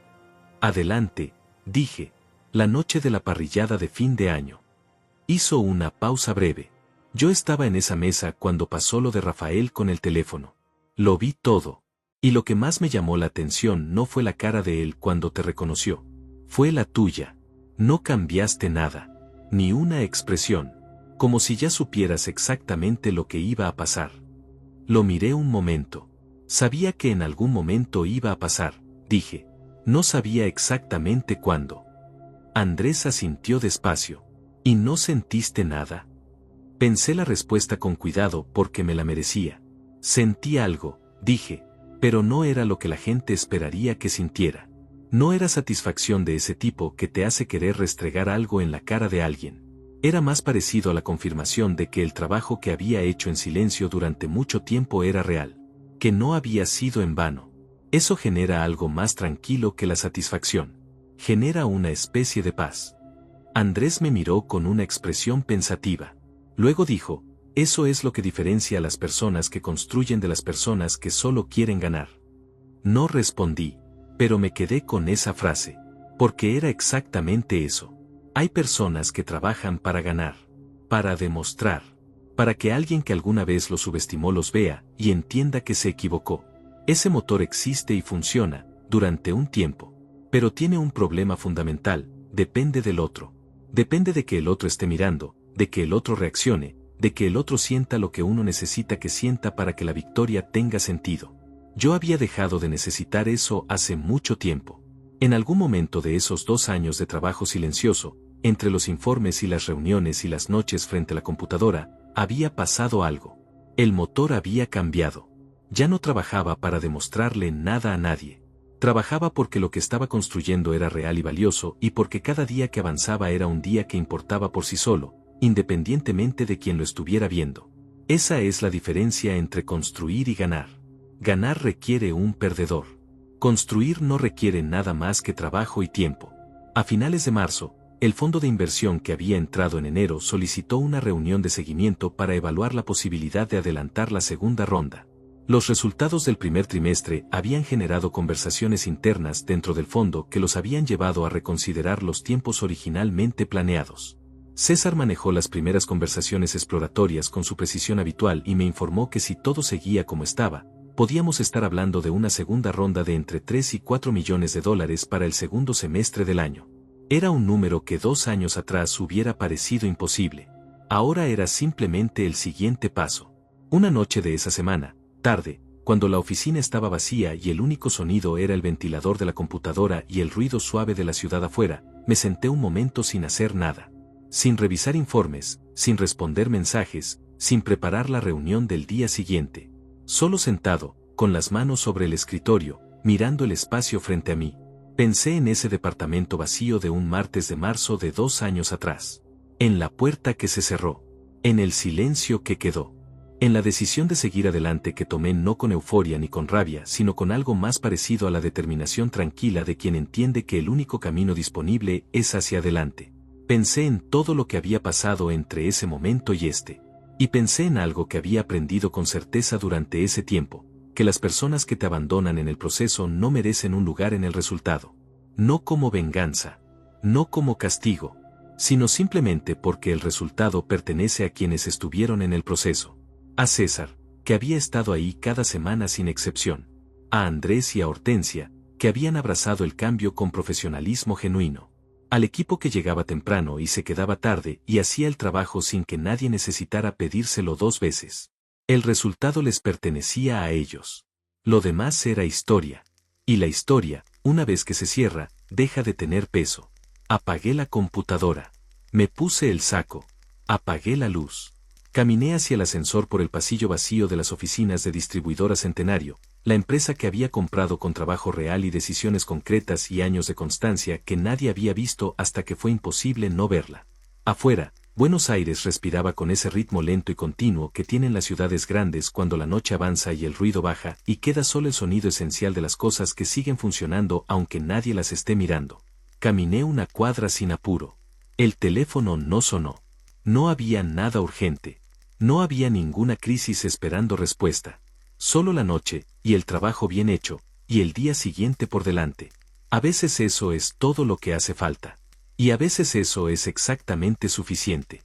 Adelante, dije. La noche de la parrillada de fin de año. Hizo una pausa breve. Yo estaba en esa mesa cuando pasó lo de Rafael con el teléfono. Lo vi todo. Y lo que más me llamó la atención no fue la cara de él cuando te reconoció. Fue la tuya. No cambiaste nada. ni una expresión, como si ya supieras exactamente lo que iba a pasar. Lo miré un momento. Sabía que en algún momento iba a pasar, dije. No sabía exactamente cuándo. Andrés asintió despacio. ¿Y no sentiste nada? Pensé la respuesta con cuidado porque me la merecía. Sentí algo, dije, pero no era lo que la gente esperaría que sintiera. No era satisfacción de ese tipo que te hace querer restregar algo en la cara de alguien. Era más parecido a la confirmación de que el trabajo que había hecho en silencio durante mucho tiempo era real, que no había sido en vano. Eso genera algo más tranquilo que la satisfacción. Genera una especie de paz. Andrés me miró con una expresión pensativa. Luego dijo, eso es lo que diferencia a las personas que construyen de las personas que solo quieren ganar. No respondí, pero me quedé con esa frase, porque era exactamente eso. Hay personas que trabajan para ganar, para demostrar, para que alguien que alguna vez los subestimó los vea y entienda que se equivocó. Ese motor existe y funciona, durante un tiempo, pero tiene un problema fundamental, depende del otro. Depende de que el otro esté mirando, de que el otro reaccione, de que el otro sienta lo que uno necesita que sienta para que la victoria tenga sentido. Yo había dejado de necesitar eso hace mucho tiempo. En algún momento de esos 2 años de trabajo silencioso, entre los informes y las reuniones y las noches frente a la computadora, había pasado algo. El motor había cambiado. Ya no trabajaba para demostrarle nada a nadie. Trabajaba porque lo que estaba construyendo era real y valioso y porque cada día que avanzaba era un día que importaba por sí solo, independientemente de quien lo estuviera viendo. Esa es la diferencia entre construir y ganar. Ganar requiere un perdedor. Construir no requiere nada más que trabajo y tiempo. A finales de marzo, el fondo de inversión que había entrado en enero solicitó una reunión de seguimiento para evaluar la posibilidad de adelantar la segunda ronda. Los resultados del primer trimestre habían generado conversaciones internas dentro del fondo que los habían llevado a reconsiderar los tiempos originalmente planeados. César manejó las primeras conversaciones exploratorias con su precisión habitual y me informó que si todo seguía como estaba, podíamos estar hablando de una segunda ronda de entre 3 y 4 millones de dólares para el segundo semestre del año. Era un número que 2 años atrás hubiera parecido imposible. Ahora era simplemente el siguiente paso. Una noche de esa semana, tarde, cuando la oficina estaba vacía y el único sonido era el ventilador de la computadora y el ruido suave de la ciudad afuera, me senté un momento sin hacer nada. Sin revisar informes, sin responder mensajes, sin preparar la reunión del día siguiente. Solo sentado, con las manos sobre el escritorio, mirando el espacio frente a mí. Pensé en ese departamento vacío de un martes de marzo de 2 años atrás. En la puerta que se cerró. En el silencio que quedó. En la decisión de seguir adelante que tomé no con euforia ni con rabia, sino con algo más parecido a la determinación tranquila de quien entiende que el único camino disponible es hacia adelante. Pensé en todo lo que había pasado entre ese momento y este. Y pensé en algo que había aprendido con certeza durante ese tiempo, que las personas que te abandonan en el proceso no merecen un lugar en el resultado. No como venganza, no como castigo, sino simplemente porque el resultado pertenece a quienes estuvieron en el proceso. A César, que había estado ahí cada semana sin excepción. A Andrés y a Hortensia, que habían abrazado el cambio con profesionalismo genuino. Al equipo que llegaba temprano y se quedaba tarde y hacía el trabajo sin que nadie necesitara pedírselo 2 veces. El resultado les pertenecía a ellos. Lo demás era historia. Y la historia, una vez que se cierra, deja de tener peso. Apagué la computadora. Me puse el saco. Apagué la luz. Caminé hacia el ascensor por el pasillo vacío de las oficinas de Distribuidora Centenario, la empresa que había comprado con trabajo real y decisiones concretas y años de constancia que nadie había visto hasta que fue imposible no verla. Afuera, Buenos Aires respiraba con ese ritmo lento y continuo que tienen las ciudades grandes cuando la noche avanza y el ruido baja y queda solo el sonido esencial de las cosas que siguen funcionando aunque nadie las esté mirando. Caminé una cuadra sin apuro. El teléfono no sonó. No había nada urgente. No había ninguna crisis esperando respuesta. Solo la noche, y el trabajo bien hecho, y el día siguiente por delante. A veces eso es todo lo que hace falta. Y a veces eso es exactamente suficiente.